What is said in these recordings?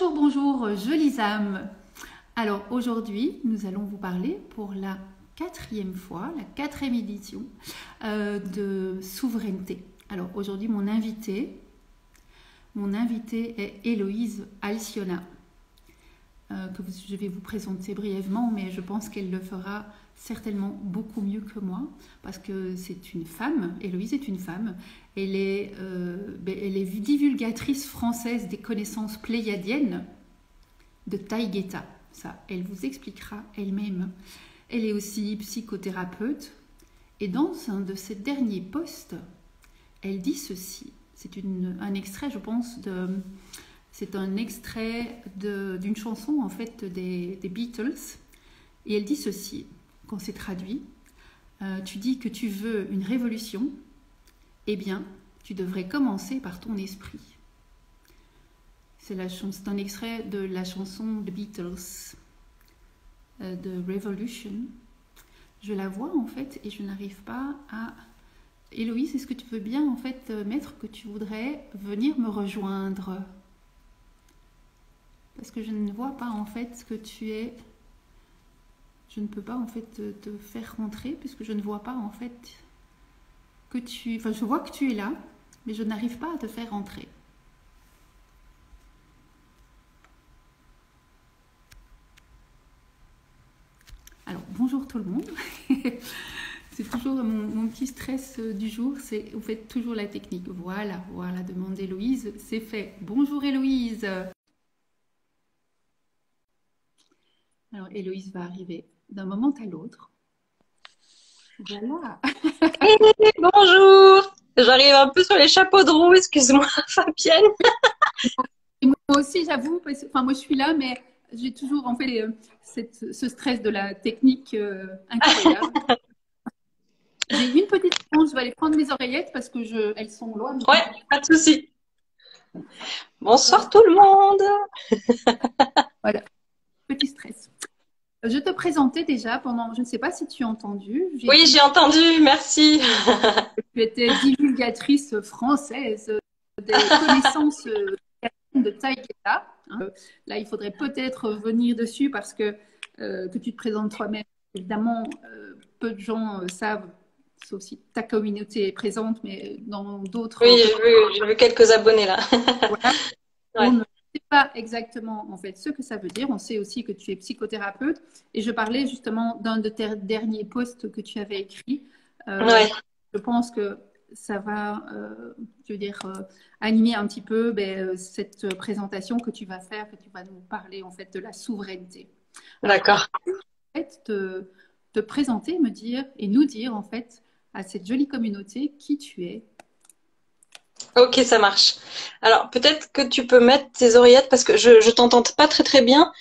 Bonjour, bonjour, jolies âmes. Alors aujourd'hui, nous allons vous parler pour la quatrième fois, la quatrième édition de souveraineté. Alors aujourd'hui, mon invité est Héloïse Alciona, que je vais vous présenter brièvement, mais je pense qu'elle le fera certainement beaucoup mieux que moi, parce que c'est une femme. Héloïse est une femme. Elle est divulgatrice française des connaissances pléiadiennes de Taïgeta. Ça, elle vous expliquera elle-même. Elle est aussi psychothérapeute. Et dans un de ses derniers posts, elle dit ceci. C'est un extrait, je pense, c'est un extrait d'une chanson, en fait, des Beatles. Et elle dit ceci, quand c'est traduit. Tu dis que tu veux une révolution. Eh bien, tu devrais commencer par ton esprit. C'est un extrait de la chanson The Beatles, de Revolution. Je la vois en fait et je n'arrive pas à... Héloïse, est-ce que tu veux bien en fait mettre que tu voudrais venir me rejoindre? Parce que je ne vois pas en fait que tu es... Je ne peux pas en fait te faire rentrer puisque je ne vois pas en fait que tu... Enfin, je vois que tu es là, mais je n'arrive pas à te faire rentrer. Alors, bonjour tout le monde. C'est toujours mon petit stress du jour, c'est vous faites toujours la technique. Voilà, demande Héloïse, c'est fait. Bonjour Héloïse. Alors, Héloïse va arriver d'un moment à l'autre. Voilà. Hey, bonjour, j'arrive un peu sur les chapeaux de roue, excuse-moi Fabienne. Et moi aussi, j'avoue, enfin moi je suis là, mais j'ai toujours en fait ce stress de la technique incroyable. J'ai une petite seconde, je vais aller prendre mes oreillettes parce que elles sont loin. Ouais, pas de souci. Bonsoir tout le monde. Voilà, petit stress. Je te présentais déjà pendant, je ne sais pas si tu as entendu. Oui, j'ai entendu, merci. Tu étais divulgatrice française des connaissances de Taïgeta. Là, il faudrait peut-être revenir dessus parce que tu te présentes toi-même. Évidemment, peu de gens savent, sauf si ta communauté est présente, mais dans d'autres... Oui, j'ai vu quelques abonnés là. Voilà. Ouais. On ne sait pas exactement en fait ce que ça veut dire. On sait aussi que tu es psychothérapeute. Et je parlais justement d'un de tes derniers posts que tu avais écrit. Ouais. Je pense que ça va, je veux dire, animer un petit peu cette présentation que tu vas faire, que tu vas nous parler en fait de la souveraineté. D'accord. En fait, te présenter, me dire et nous dire en fait à cette jolie communauté qui tu es. Ok, ça marche. Alors, peut-être que tu peux mettre tes oreillettes parce que je t'entends pas très très bien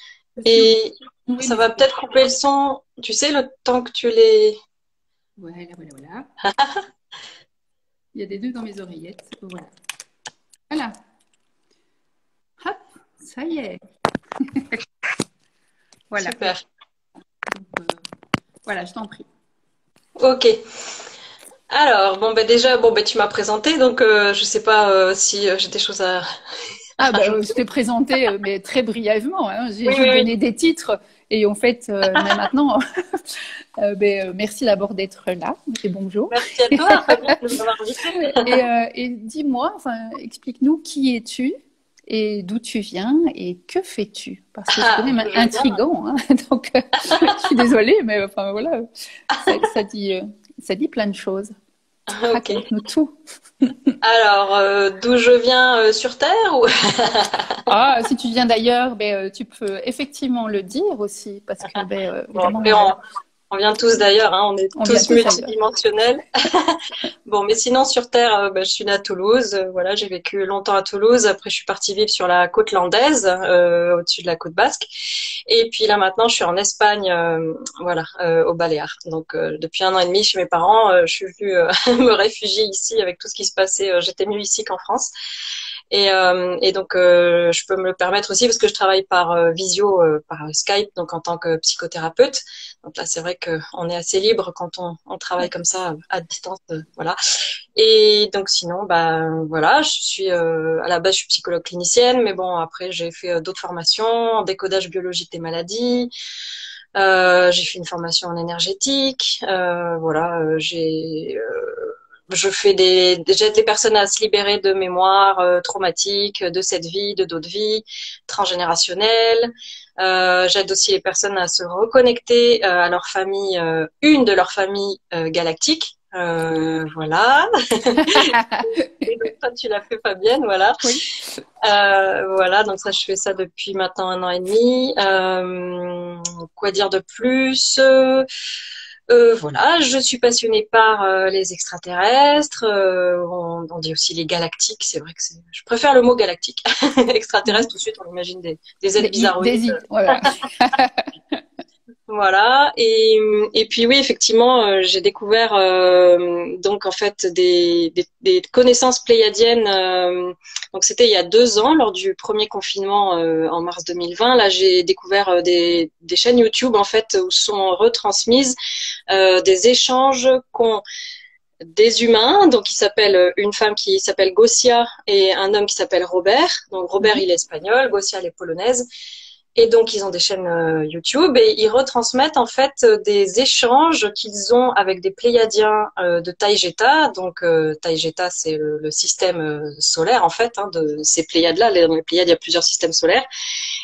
et Oui, ça mais va peut-être couper le son, tu sais, le temps que tu les... voilà. Il y a des nœuds dans mes oreillettes. Voilà. Voilà. Hop, ça y est. Voilà. Super. Donc, voilà, je t'en prie. Ok. Alors, bon, ben déjà, bon, ben tu m'as présenté, donc je sais pas si j'ai des choses à Ah, rajouter. je t'ai présenté, mais très brièvement. Hein. J'ai Oui, juste oui, donné oui. des titres. Et en fait, mais maintenant, merci d'abord d'être là. Et bonjour. Merci à toi, Fabien, de m'avoir invité. Et dis-moi, enfin, explique-nous qui es-tu et d'où tu viens et que fais-tu? Parce que c'est quand Ah, même je veux bien. intriguant. Hein. Donc, je suis désolée, mais enfin voilà, ça dit plein de choses. Ok. Raconte-nous tout. Alors, d'où je viens sur Terre ou... Ah, si tu viens d'ailleurs, tu peux effectivement le dire aussi, parce que Bon, évidemment, après, on vient tous d'ailleurs, hein, on est on vient tous tous ailleurs. multidimensionnels. Bon, mais sinon sur Terre, je suis née à Toulouse. Voilà, j'ai vécu longtemps à Toulouse. Après, je suis partie vivre sur la côte landaise, au-dessus de la côte basque. Et puis là, maintenant, je suis en Espagne, voilà, aux Baléares. Donc, depuis 1 an et demi chez mes parents, je suis venue me réfugier ici avec tout ce qui se passait. J'étais mieux ici qu'en France. Et donc, je peux me le permettre aussi parce que je travaille par visio, par Skype, donc en tant que psychothérapeute. Donc là, c'est vrai qu'on est assez libre quand on travaille comme ça à distance, voilà. Et donc sinon, bah voilà, je suis à la base je suis psychologue clinicienne, mais bon après j'ai fait d'autres formations en décodage biologique des maladies. J'ai fait une formation en énergétique. Voilà, je fais j'aide les personnes à se libérer de mémoires traumatiques, de cette vie, de d'autres vies, transgénérationnelles. J'aide aussi les personnes à se reconnecter à leur famille, une de leurs familles galactiques. Voilà. Et donc toi, tu l'as fait, Fabienne, voilà. Oui. Voilà, donc ça, je fais ça depuis maintenant 1 an et demi. Quoi dire de plus? Voilà, je suis passionnée par les extraterrestres. On dit aussi les galactiques. C'est vrai que je préfère le mot galactique. Extraterrestre, tout de suite, on imagine des êtres bizarroïdes. Voilà. Voilà, et puis oui, effectivement, j'ai découvert donc en fait des connaissances pléiadiennes. Donc c'était il y a 2 ans, lors du premier confinement en mars 2020. Là, j'ai découvert des chaînes YouTube en fait où sont retransmises des échanges qu'ont des humains. Donc il s'appelle une femme qui s'appelle Gosia et un homme qui s'appelle Robert. Donc Robert il est espagnol, Gosia elle est polonaise. Et donc, ils ont des chaînes YouTube et ils retransmettent en fait des échanges qu'ils ont avec des Pléiadiens de Taïgeta. Donc, Taïgeta, c'est le système solaire en fait de ces Pléiades-là. Dans les Pléiades, il y a plusieurs systèmes solaires.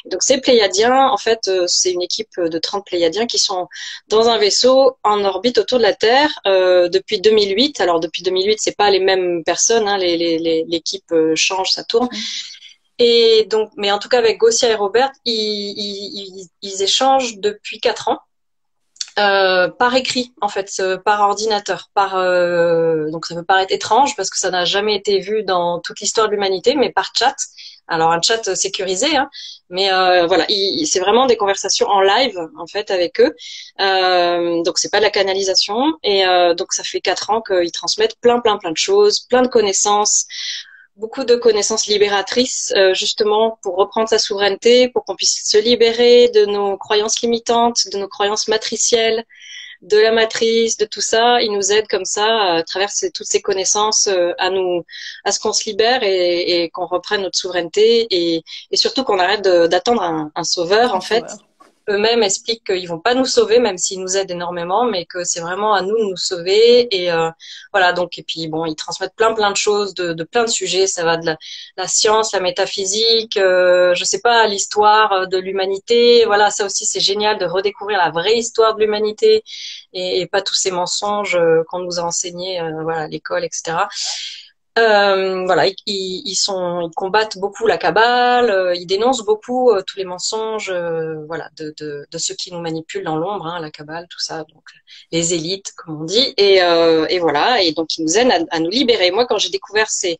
Et donc, ces Pléiadiens, en fait, c'est une équipe de 30 Pléiadiens qui sont dans un vaisseau en orbite autour de la Terre depuis 2008. Alors, depuis 2008, c'est pas les mêmes personnes. Hein, l'équipe change, ça tourne. Et donc, mais en tout cas avec Gosia et Robert, ils échangent depuis 4 ans par écrit, en fait, par ordinateur. Donc ça peut paraître étrange parce que ça n'a jamais été vu dans toute l'histoire de l'humanité, mais par chat. Alors un chat sécurisé, hein, mais voilà, c'est vraiment des conversations en live en fait avec eux. Donc c'est pas de la canalisation et donc ça fait 4 ans qu'ils transmettent plein de choses, plein de connaissances, beaucoup de connaissances libératrices, justement pour reprendre sa souveraineté, pour qu'on puisse se libérer de nos croyances limitantes, de nos croyances matricielles, de la matrice, de tout ça. Ils nous aident comme ça, à travers toutes ces connaissances, à ce qu'on se libère et qu'on reprenne notre souveraineté et surtout qu'on arrête d'attendre un sauveur, en fait. Eux-mêmes expliquent qu'ils vont pas nous sauver, même s'ils nous aident énormément, mais que c'est vraiment à nous de nous sauver. Et voilà, donc, et puis bon, ils transmettent plein de choses, de plein de sujets. Ça va de la science, la métaphysique, je sais pas, l'histoire de l'humanité. Voilà, ça aussi c'est génial de redécouvrir la vraie histoire de l'humanité et pas tous ces mensonges qu'on nous a enseignés, voilà, à l'école, etc. Voilà, ils combattent beaucoup la cabale, ils dénoncent beaucoup tous les mensonges, voilà, de ceux qui nous manipulent dans l'ombre, hein, la cabale, tout ça, donc les élites, comme on dit, et voilà, et donc ils nous aident à nous libérer. Moi, quand j'ai découvert ces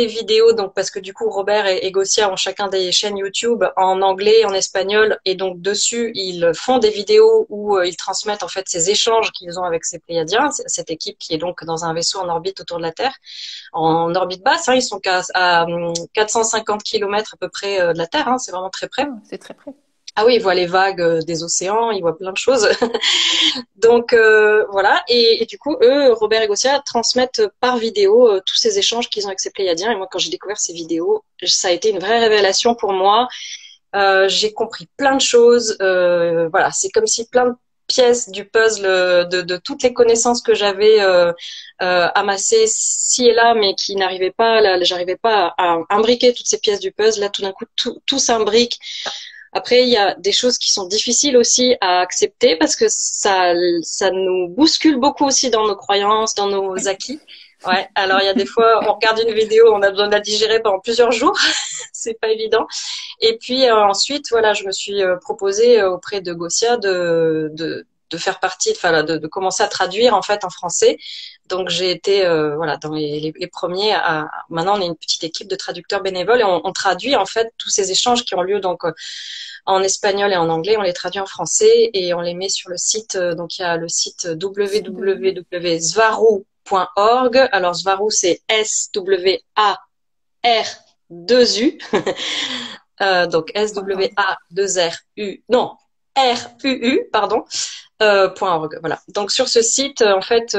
vidéos, donc parce que du coup Robert et Gosia ont chacun des chaînes YouTube en anglais, en espagnol, et donc dessus ils font des vidéos où ils transmettent en fait ces échanges qu'ils ont avec ces Pléiadiens, cette équipe qui est donc dans un vaisseau en orbite autour de la Terre, en orbite basse, hein, ils sont à 450 km à peu près de la Terre, hein, c'est vraiment très près. C'est très près. Ah oui, ils voient les vagues des océans, ils voient plein de choses. Donc voilà, et du coup, eux, Robert et Gosia, transmettent par vidéo tous ces échanges qu'ils ont avec ces Pléiadiens. Et moi, quand j'ai découvert ces vidéos, ça a été une vraie révélation pour moi. J'ai compris plein de choses. Voilà, c'est comme si plein de pièces du puzzle de toutes les connaissances que j'avais amassées ci et là, mais qui n'arrivaient pas, j'arrivais pas à imbriquer toutes ces pièces du puzzle. Là, tout d'un coup, tout s'imbrique. Après, il y a des choses qui sont difficiles aussi à accepter parce que ça nous bouscule beaucoup aussi dans nos croyances, dans nos acquis. Ouais. Alors, il y a des fois, on regarde une vidéo, on a besoin de la digérer pendant plusieurs jours. C'est pas évident. Et puis, ensuite, voilà, je me suis proposée auprès de Gosia de faire partie, enfin, de commencer à traduire, en fait, en français. Donc, j'ai été, voilà, dans les premiers maintenant, on est une petite équipe de traducteurs bénévoles et on traduit, en fait, tous ces échanges qui ont lieu, donc, en espagnol et en anglais, on les traduit en français et on les met sur le site. Donc il y a le site www.svaru.org. Alors Svaru c'est S-W-A-R-2-U. Donc S-W-A-2-R-U. Non, R-U-U, pardon. .org. Voilà. Donc sur ce site, en fait,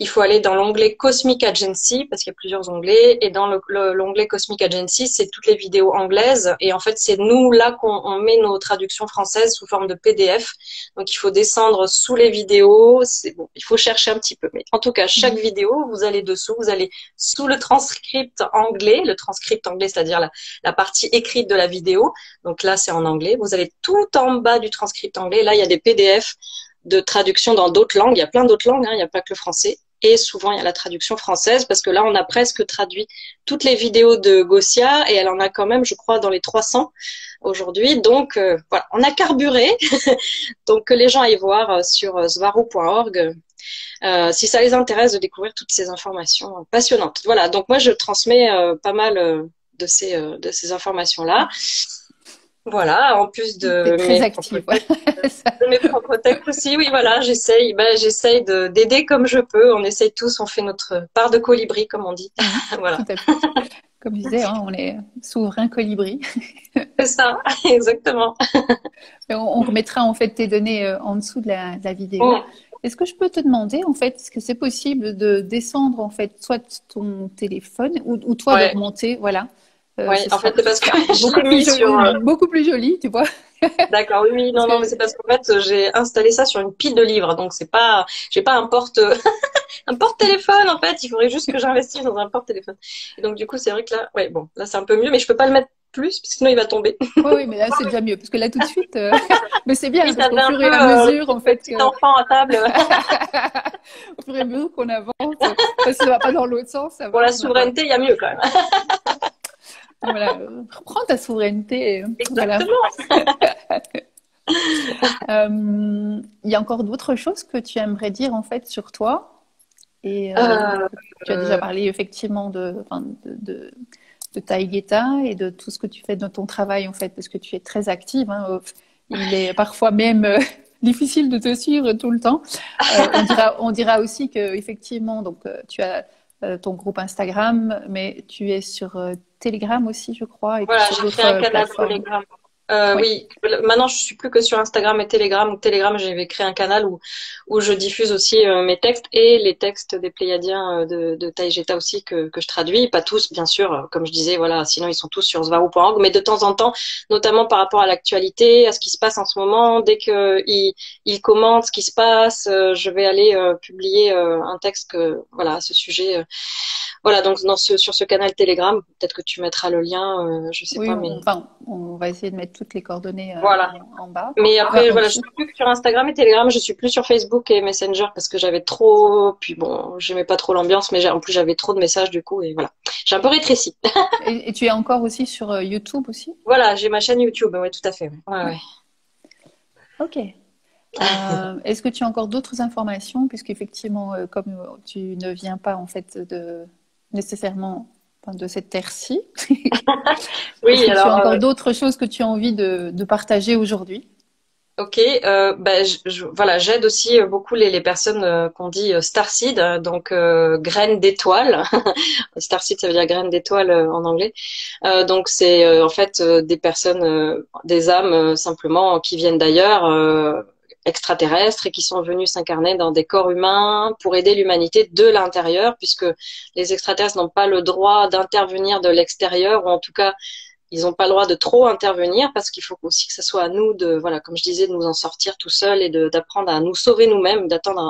il faut aller dans l'onglet Cosmic Agency, parce qu'il y a plusieurs onglets, et dans l'onglet Cosmic Agency, c'est toutes les vidéos anglaises, et en fait, c'est nous là qu'on met nos traductions françaises sous forme de PDF. Donc, il faut descendre sous les vidéos, c'est bon, il faut chercher un petit peu. Mais en tout cas, chaque vidéo, vous allez dessous, vous allez sous le transcript anglais, c'est-à-dire la partie écrite de la vidéo. Donc là, c'est en anglais. Vous allez tout en bas du transcript anglais. Là, il y a des PDF de traduction dans d'autres langues. Il y a plein d'autres langues, hein, il n'y a pas que le français. Et souvent, il y a la traduction française parce que là, on a presque traduit toutes les vidéos de Gosia et elle en a quand même, je crois, dans les 300 aujourd'hui. Donc, voilà, on a carburé. Donc, que les gens aillent voir sur svaru.org si ça les intéresse de découvrir toutes ces informations passionnantes. Voilà, donc moi, je transmets pas mal de ces informations-là. Voilà, en plus de très active. De mes propres textes aussi, oui, voilà, j'essaye d'aider comme je peux. On essaye tous, on fait notre part de colibri, comme on dit. Voilà. Tout à fait. Comme je disais, hein, on est souverain colibri. C'est ça, exactement. On remettra en fait tes données en dessous de la vidéo. Est-ce que je peux te demander, en fait, est-ce que c'est possible de descendre, en fait, soit ton téléphone ou toi de remonter, voilà. Oui, en fait, c'est parce que beaucoup plus joli, tu vois. D'accord, oui, non, mais c'est parce qu'en fait, j'ai installé ça sur une pile de livres, donc j'ai pas un porte-téléphone, en fait, il faudrait juste que j'investisse dans un porte-téléphone. Et donc, du coup, c'est vrai que là, là, c'est un peu mieux, mais je peux pas le mettre plus, parce que sinon, il va tomber. Oui, mais là, c'est déjà mieux, parce que là, tout de suite, mais c'est bien, parce qu'au fur et à mesure, en fait. Petit enfant à table. Au fur et à mesure qu'on avance, parce que ça va pas dans l'autre sens. Pour la souveraineté, il y a mieux, quand même. Voilà, reprends ta souveraineté. Exactement. Voilà. Il y a encore d'autres choses que tu aimerais dire en fait sur toi et tu as déjà parlé effectivement de Taïgeta et de tout ce que tu fais dans ton travail en fait parce que tu es très active. Hein. Il est parfois même difficile de te suivre tout le temps. On dira aussi que effectivement donc tu as ton groupe Instagram, mais tu es sur Telegram aussi, je crois. Et voilà, j'ai créé un canal Telegram. Oui, maintenant je suis plus que sur Instagram et Telegram. Telegram, j'avais créé un canal où je diffuse aussi mes textes et les textes des Pléiadiens de Taïgeta aussi que je traduis. Pas tous, bien sûr, comme je disais, voilà, sinon ils sont tous sur svaru.org, mais de temps en temps, notamment par rapport à l'actualité, à ce qui se passe en ce moment, dès qu'ils commentent ce qui se passe, je vais aller publier un texte voilà, à ce sujet. Voilà, donc sur ce canal Telegram, peut-être que tu mettras le lien, je sais pas, mais on va essayer de mettre toutes les coordonnées en bas. Mais après, voilà, je suis plus que sur Instagram et Telegram, je suis plus sur Facebook et Messenger parce que j'avais trop, puis bon, j'aimais pas trop l'ambiance, mais en plus j'avais trop de messages du coup et voilà, j'ai un peu rétréci. Et tu es encore aussi sur YouTube aussi? Voilà, j'ai ma chaîne YouTube, ouais, tout à fait. Ouais. Ok. Est-ce que tu as encore d'autres informations puisqu'effectivement, comme tu ne viens pas en fait nécessairement de cette terre-ci. Oui, alors. Tu as encore d'autres choses que tu as envie de partager aujourd'hui? Ok, voilà, j'aide aussi beaucoup les personnes qu'on dit starseed, donc graines d'étoiles. Starseed, ça veut dire graines d'étoiles en anglais. Donc c'est en fait des personnes, des âmes simplement qui viennent d'ailleurs. Extraterrestres et qui sont venus s'incarner dans des corps humains pour aider l'humanité de l'intérieur, puisque les extraterrestres n'ont pas le droit d'intervenir de l'extérieur, ou en tout cas, ils n'ont pas le droit de trop intervenir, parce qu'il faut aussi que ce soit à nous de, voilà, comme je disais, de nous en sortir tout seuls et d'apprendre à nous sauver nous-mêmes,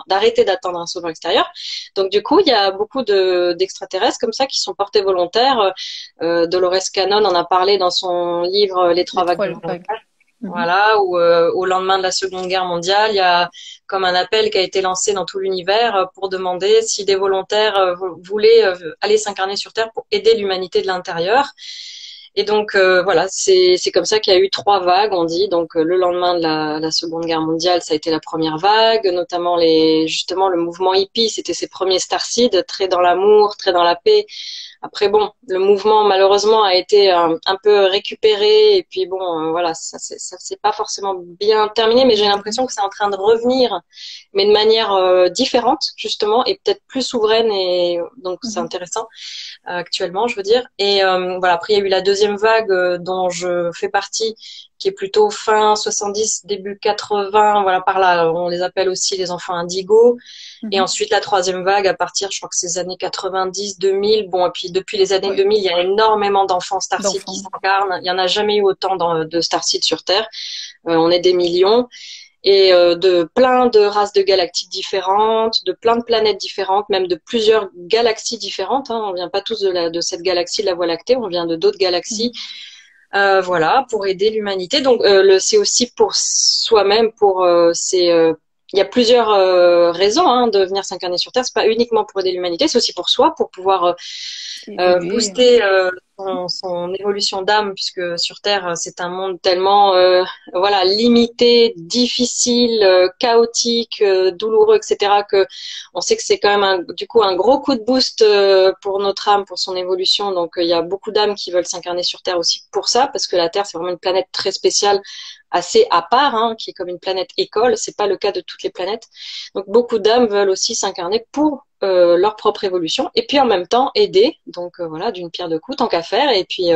d'arrêter d'attendre un sauveur extérieur. Donc du coup, il y a beaucoup d'extraterrestres comme ça qui sont portés volontaires. Dolores Cannon en a parlé dans son livre Les trois vagues. Voilà, où au lendemain de la Seconde Guerre mondiale, il y a comme un appel qui a été lancé dans tout l'univers pour demander si des volontaires voulaient aller s'incarner sur Terre pour aider l'humanité de l'intérieur. Et donc voilà, c'est comme ça qu'il y a eu 3 vagues, on dit. Donc le lendemain de la Seconde Guerre mondiale, ça a été la première vague, notamment justement le mouvement hippie, c'était ses premiers starseeds, très dans l'amour, très dans la paix. Après, bon, le mouvement, malheureusement, a été un peu récupéré. Et puis, bon, voilà, ça s'est pas forcément bien terminé, mais j'ai l'impression que c'est en train de revenir, mais de manière différente, justement, et peut-être plus souveraine. Et donc, c'est intéressant, actuellement, je veux dire. Et voilà, après, il y a eu la deuxième vague dont je fais partie, qui est plutôt fin 70, début 80. Voilà, par là, on les appelle aussi les enfants indigos. Et ensuite, la troisième vague, à partir, je crois que c'est les années 90, 2000. Bon, et puis depuis les années 2000, il y a énormément d'enfants Starseed qui s'incarnent. Il n'y en a jamais eu autant de Starseed sur Terre. On est des millions. Et de plein de races de galactiques différentes, de plein de planètes différentes, même de plusieurs galaxies différentes. Hein. On vient pas tous de cette galaxie de la Voie lactée, on vient de d'autres galaxies. Voilà, pour aider l'humanité. Donc, c'est aussi pour soi-même, il y a plusieurs raisons de venir s'incarner sur Terre. C'est pas uniquement pour aider l'humanité, c'est aussi pour soi, pour pouvoir booster son évolution d'âme, puisque sur Terre, c'est un monde tellement voilà, limité, difficile, chaotique, douloureux, etc., que on sait que c'est quand même du coup un gros coup de boost pour notre âme, pour son évolution. Donc, il y a beaucoup d'âmes qui veulent s'incarner sur Terre aussi pour ça, parce que la Terre, c'est vraiment une planète très spéciale, assez à part, qui est comme une planète école. C'est pas le cas de toutes les planètes. Donc, beaucoup d'âmes veulent aussi s'incarner pour leur propre évolution, et puis en même temps aider. Donc voilà, d'une pierre deux coups, tant qu'à faire. Et puis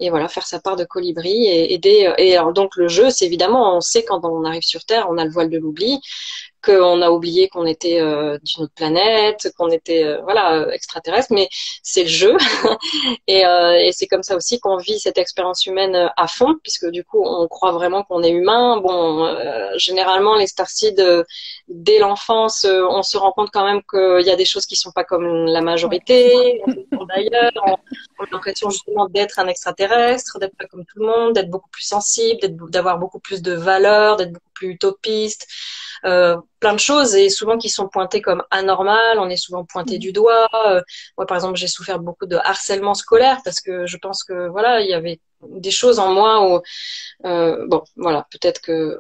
et voilà, faire sa part de colibri et aider. Et alors donc le jeu, c'est évidemment, on sait quand on arrive sur Terre, on a le voile de l'oubli, qu'on a oublié qu'on était d'une autre planète, qu'on était voilà, extraterrestre, mais c'est le jeu. Et c'est comme ça aussi qu'on vit cette expérience humaine à fond, puisque du coup on croit vraiment qu'on est humain. Bon, généralement les starseeds, dès l'enfance, on se rend compte quand même qu'il y a des choses qui sont pas comme la majorité. D'ailleurs, on a l'impression justement d'être un extraterrestre, d'être pas comme tout le monde, d'être beaucoup plus sensible, d'avoir beaucoup plus de valeurs, d'être beaucoup plus utopiste. Plein de choses, et souvent qui sont pointées comme anormales. On est souvent pointé du doigt. Moi, par exemple, j'ai souffert beaucoup de harcèlement scolaire parce que je pense que voilà, il y avait des choses en moi où bon, voilà, peut-être que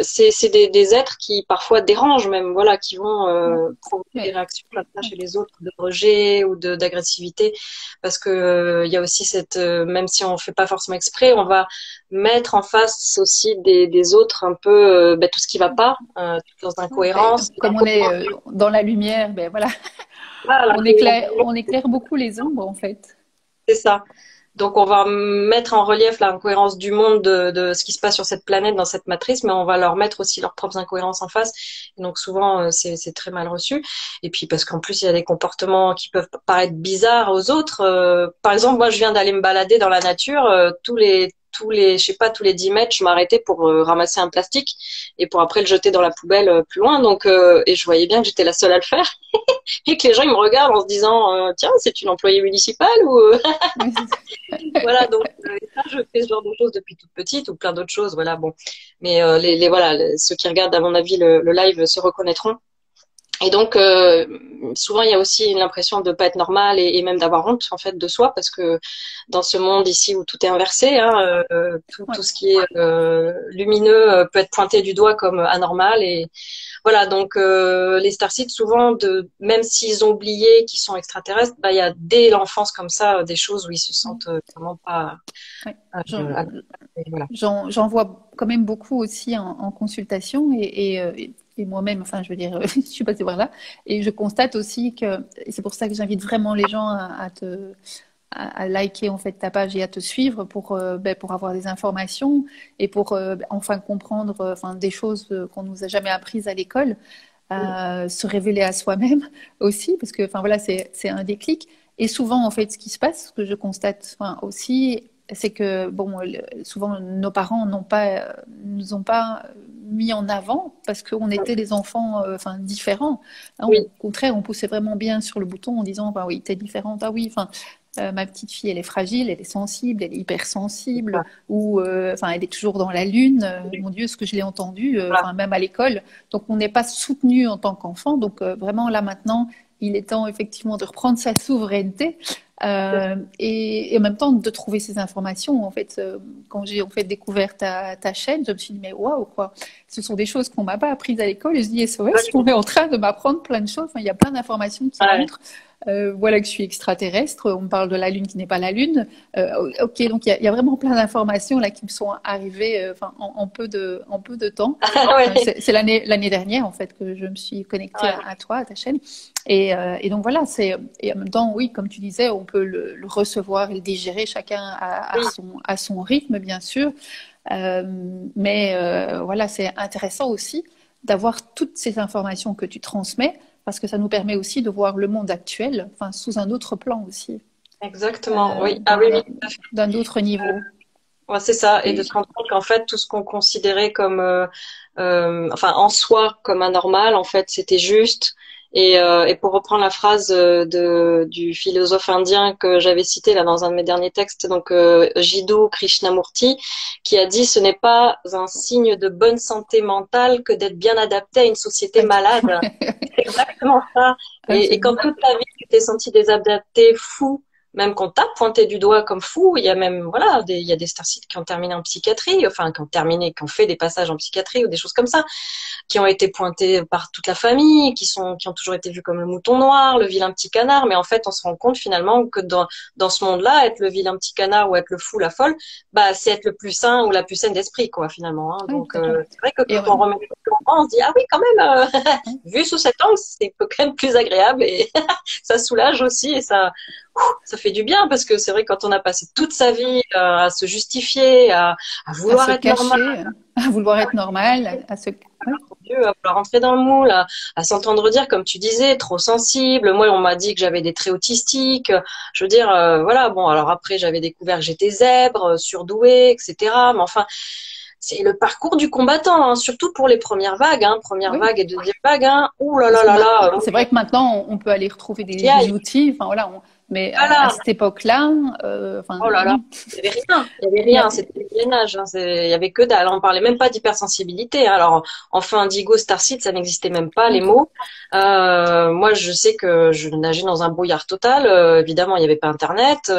c'est des êtres qui parfois dérangent même, voilà, qui vont provoquer des réactions comme ça chez les autres, de rejet ou d'agressivité, parce que il y a aussi cette, même si on fait pas forcément exprès, on va mettre en face aussi des autres un peu tout ce qui va pas, toutes leurs incohérences. Comme on est dans la lumière, ben voilà, on éclaire beaucoup les ombres en fait. C'est ça. Donc, on va mettre en relief l'incohérence du monde, de ce qui se passe sur cette planète, dans cette matrice, mais on va leur mettre aussi leurs propres incohérences en face. Et donc, souvent, c'est très mal reçu. Et puis, parce qu'en plus, il y a des comportements qui peuvent paraître bizarres aux autres. Par exemple, moi, je viens d'aller me balader dans la nature. Je sais pas, tous les 10 mètres, je m'arrêtais pour ramasser un plastique et pour après le jeter dans la poubelle plus loin. Donc, et je voyais bien que j'étais la seule à le faire. Et que les gens ils me regardent en se disant tiens, c'est une employée municipale ou voilà. Donc ça, je fais ce genre de choses depuis toute petite, ou plein d'autres choses, voilà. Bon, mais voilà, ceux qui regardent à mon avis le live se reconnaîtront. Et donc souvent il y a aussi l'impression de pas être normal, et même d'avoir honte en fait de soi, parce que dans ce monde ici où tout est inversé, tout ce qui est lumineux peut être pointé du doigt comme anormal. Et voilà, donc les starseeds, souvent, même s'ils ont oublié qu'ils sont extraterrestres, il y a dès l'enfance comme ça des choses où ils se sentent vraiment pas. Voilà. J'en vois quand même beaucoup aussi en consultation, et moi-même, enfin, je veux dire, je suis passée par là, et je constate aussi que, et c'est pour ça que j'invite vraiment les gens à liker en fait ta page et à te suivre pour avoir des informations et pour enfin comprendre des choses qu'on nous a jamais apprises à l'école, se révéler à soi-même aussi, parce que enfin voilà, c'est un déclic. Et souvent en fait ce qui se passe, ce que je constate aussi, c'est que bon, souvent nos parents nous ont pas mis en avant parce qu'on était des enfants différents. Oui. Au contraire, on poussait vraiment bien sur le bouton en disant oui, t'es différente, ah oui, ma petite fille, elle est fragile, elle est sensible, elle est hypersensible, ou elle est toujours dans la lune. Mon Dieu, ce que je l'ai entendu, même à l'école. Donc, on n'est pas soutenu en tant qu'enfant. Donc, vraiment, là, maintenant, il est temps, effectivement, de reprendre sa souveraineté et en même temps, de trouver ces informations. En fait, quand j'ai découvert ta chaîne, je me suis dit, mais waouh, quoi. Ce sont des choses qu'on m'a pas apprises à l'école. Et je dis, SOS, on est en train de m'apprendre plein de choses. Il y a plein d'informations qui rentrent. voilà que je suis extraterrestre, on me parle de la Lune qui n'est pas la Lune. Ok, donc il y a vraiment plein d'informations là qui me sont arrivées en peu de temps. Ouais. C'est l'année dernière en fait que je me suis connectée Ouais. à toi, à ta chaîne. Et donc voilà, et en même temps, oui, comme tu disais, on peut le recevoir et le digérer chacun Oui. à son rythme, bien sûr. Voilà, c'est intéressant aussi d'avoir toutes ces informations que tu transmets parce que ça nous permet aussi de voir le monde actuel, enfin, sous un autre plan aussi, Exactement. Oui. Ah oui, oui. d'un autre niveau. Ouais, c'est ça. Et de Et se rendre compte qu'en fait, tout ce qu'on considérait comme, enfin, en soi, comme anormal, en fait, c'était juste. Et pour reprendre la phrase du philosophe indien que j'avais cité là dans un de mes derniers textes, donc Jiddu Krishnamurti, qui a dit: ce n'est pas un signe de bonne santé mentale que d'être bien adapté à une société malade. C'est exactement ça. Et quand absolument. toute ta vie tu t'es senti désadapté, fou, même qu'on t'a pointé du doigt comme fou, il y a même, voilà, il y a des starsites qui ont terminé en psychiatrie, enfin, qui ont fait des passages en psychiatrie ou des choses comme ça, qui ont été pointés par toute la famille, qui ont toujours été vus comme le mouton noir, le vilain petit canard, mais en fait, on se rend compte finalement que dans ce monde-là, être le vilain petit canard ou être le fou, la folle, bah, c'est être le plus sain ou la plus saine d'esprit, quoi, finalement, hein. Oui, Donc, tout à fait. c'est vrai que Et quand on remet les choses en France, on se dit: ah oui, quand même, vu sous cet angle, c'est quand même plus agréable et ça soulage aussi et ça fait du bien parce que c'est vrai que quand on a passé toute sa vie à se justifier, à à vouloir se être normal, cacher, à vouloir être normal, à se... Oui, mon Dieu, à vouloir rentrer dans le moule, à s'entendre dire, comme tu disais, trop sensible. Moi, on m'a dit que j'avais des traits autistiques. Je veux dire, voilà. Bon, alors après, j'avais découvert que j'étais zèbre, surdouée, etc. Mais enfin, c'est le parcours du combattant, hein, surtout pour les premières vagues, hein, première oui. vague et deuxième vague. Hein. Ouh là Parce là que là là, c'est vrai que maintenant, on peut aller retrouver qui aille. des outils, enfin voilà, mais à Voilà. cette époque-là, Oh là là, non. il y avait rien, il y avait Il y a- rien, c'était le Moyen Âge, hein, il y avait que dalle. On parlait même pas d'hypersensibilité, hein. Alors enfin Indigo, Starseed, ça n'existait même pas les mots. Moi, je sais que je nageais dans un brouillard total. Évidemment, il n'y avait pas Internet,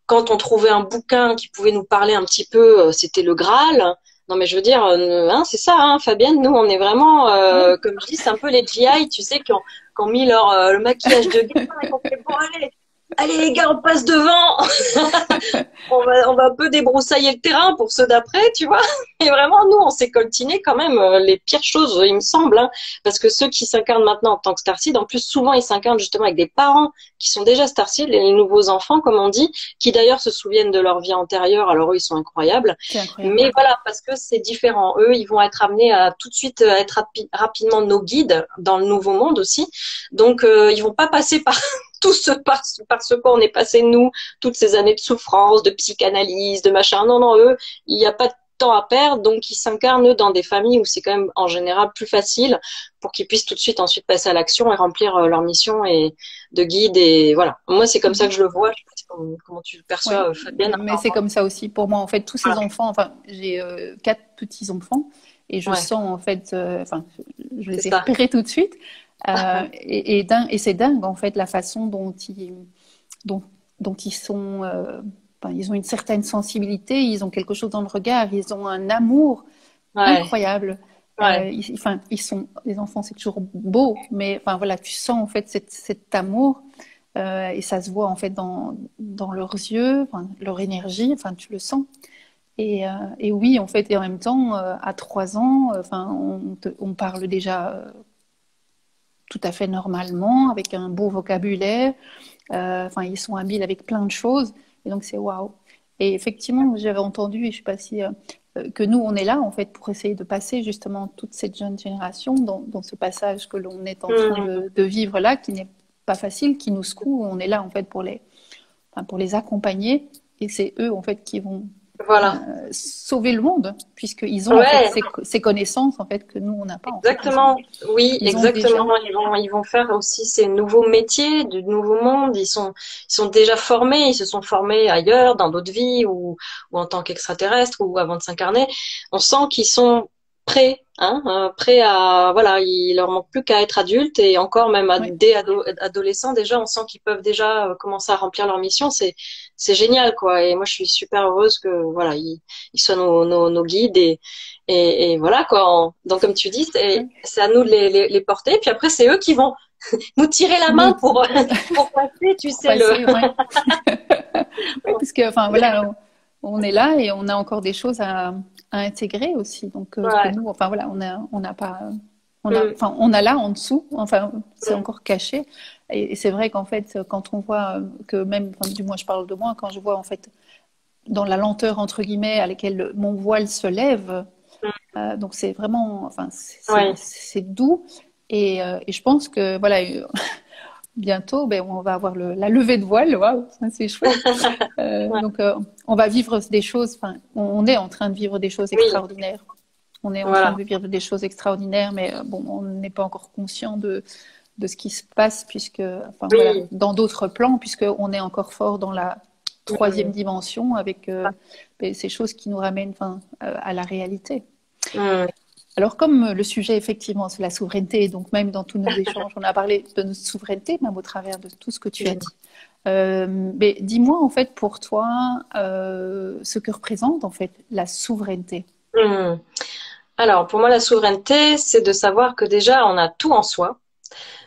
quand on trouvait un bouquin qui pouvait nous parler un petit peu, c'était le Graal. Non mais je veux dire, hein, c'est ça, hein, Fabienne, nous on est vraiment, oui, comme je dis, c'est un peu les GI, tu sais, qui ont mis le maquillage de gamin et qu'on fait bon allez les gars, on passe devant. On va un peu débroussailler le terrain pour ceux d'après, tu vois. Et vraiment, nous, on s'est coltiné quand même les pires choses, il me semble, hein, parce que ceux qui s'incarnent maintenant en tant que Starseed, en plus, souvent, ils s'incarnent justement avec des parents qui sont déjà Starseed, les nouveaux enfants, comme on dit, qui d'ailleurs se souviennent de leur vie antérieure. Alors eux, ils sont incroyables. c'est incroyable. Mais voilà, parce que c'est différent. Eux, ils vont être amenés à tout de suite être rapidement nos guides dans le nouveau monde aussi. Donc, ils vont pas passer par par ce quoi on est passé nous, toutes ces années de souffrance, de psychanalyse, de machin. Non, non, eux, il n'y a pas de temps à perdre, donc ils s'incarnent eux, dans des familles où c'est quand même en général plus facile pour qu'ils puissent tout de suite ensuite passer à l'action et remplir leur mission et de guide. Et voilà, moi c'est comme ça que je le vois. Je sais pas comment tu le Oui, perçois, Fabienne. mais c'est comme ça aussi pour moi. En fait, tous ces Voilà. enfants, enfin, j'ai 4 petits-enfants et je Ouais, sens en fait, je c'est les ai ça. repérés tout de suite. Et c'est dingue en fait la façon dont, dont ils sont, ils ont une certaine sensibilité, ils ont quelque chose dans le regard, ils ont un amour Ouais, incroyable. ouais, Les enfants, c'est toujours beau, mais enfin voilà, tu sens en fait cet amour et ça se voit en fait dans leurs yeux, enfin, leur énergie, enfin tu le sens. Et oui, en fait, et en même temps, à 3 ans, on parle déjà tout à fait normalement, avec un beau vocabulaire. Ils sont habiles avec plein de choses. Et donc, c'est waouh. Et effectivement, j'avais entendu, et je sais pas si, que nous, on est là, en fait, pour essayer de passer justement toute cette jeune génération dans ce passage que l'on est en train mmh, de vivre là, qui n'est pas facile, qui nous secoue. On est là, en fait, pour les accompagner. Et c'est eux, en fait, qui vont voilà. sauver le monde, puisqu'ils ont, en fait, Ouais, ces connaissances, en fait, que nous, on n'a pas, en fait. exactement, oui, Ils ont déjà. exactement. Ils vont faire aussi ces nouveaux métiers du nouveau monde. Ils sont déjà formés. Ils se sont formés ailleurs, dans d'autres vies, ou en tant qu'extraterrestres, ou avant de s'incarner. On sent qu'ils sont prêts, hein, prêts à, voilà, il leur manque plus qu'à être adultes et encore même Oui, dès adolescents déjà, on sent qu'ils peuvent déjà commencer à remplir leur mission. C'est génial, quoi. Et moi, je suis super heureuse que, voilà, ils soient nos guides et voilà quoi. Donc comme tu dis, oui, c'est à nous de les porter. Puis après, c'est eux qui vont nous tirer la main pour passer, tu sais, passer, oui, parce que, enfin, voilà, on est là et on a encore des choses à intégrer aussi. Donc, que Ouais. nous, enfin, voilà, on n'a pas, enfin, on a là en dessous, enfin, c'est encore caché. Et c'est vrai qu'en fait, quand on voit que même, enfin, du moins, je parle de moi, quand je vois, en fait, dans la lenteur, entre guillemets, à laquelle mon voile se lève, donc c'est vraiment, enfin, Ouais. c'est doux. Et je pense que, voilà, bientôt, ben, on va avoir la levée de voile. Waouh, ça, c'est chouette. Ouais. Donc, on va vivre des choses. Enfin, on est en train de vivre des choses Oui, extraordinaires. On est en train voilà. de vivre des choses extraordinaires, mais bon, on n'est pas encore conscient de ce qui se passe, puisque, enfin voilà, Oui. dans d'autres plans, puisque on est encore fort dans la troisième Mm. dimension avec ben, ces choses qui nous ramènent, enfin, à la réalité. Mm. Alors, comme le sujet, effectivement, c'est la souveraineté, donc même dans tous nos échanges, on a parlé de notre souveraineté, même au travers de tout ce que tu as dit. Mais dis-moi, en fait, pour toi, ce que représente, en fait, la souveraineté. Mm. Alors, pour moi, la souveraineté, c'est de savoir que déjà, on a tout en soi,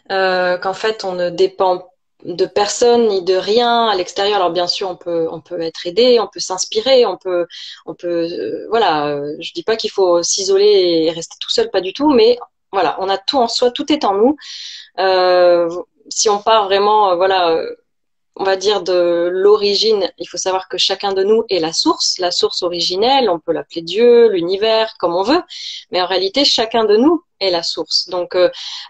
qu'en fait, on ne dépend de personne ni de rien à l'extérieur. Alors, bien sûr, on peut être aidé, on peut s'inspirer, voilà. Je dis pas qu'il faut s'isoler et rester tout seul, pas du tout, mais voilà, on a tout en soi, tout est en nous. Euh, Si on part vraiment, voilà. On va dire de l'origine, il faut savoir que chacun de nous est la source originelle, on peut l'appeler Dieu, l'univers, comme on veut, mais en réalité, chacun de nous est la source. Donc,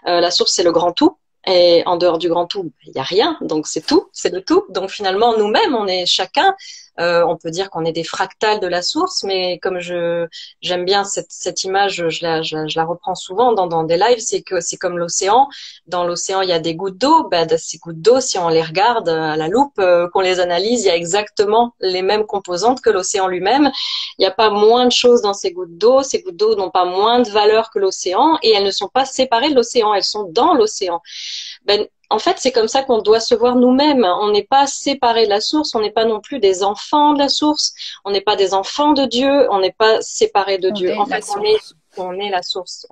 la source, c'est le grand tout, et en dehors du grand tout, il n'y a rien, donc c'est tout, c'est le tout. Donc finalement, nous-mêmes, on est chacun, on peut dire qu'on est des fractales de la source, mais comme j'aime bien cette image, je la reprends souvent dans des lives, c'est que c'est comme l'océan. Dans l'océan, il y a des gouttes d'eau. Ben, ces gouttes d'eau, si on les regarde à la loupe, qu'on les analyse, il y a exactement les mêmes composantes que l'océan lui-même. Il n'y a pas moins de choses dans ces gouttes d'eau. Ces gouttes d'eau n'ont pas moins de valeur que l'océan et elles ne sont pas séparées de l'océan. Elles sont dans l'océan. Ben, en fait, c'est comme ça qu'on doit se voir nous-mêmes. On n'est pas séparés de la source. On n'est pas non plus des enfants de la source. On n'est pas des enfants de Dieu. On n'est pas séparés de On Dieu. est En la fait, source. on est la source.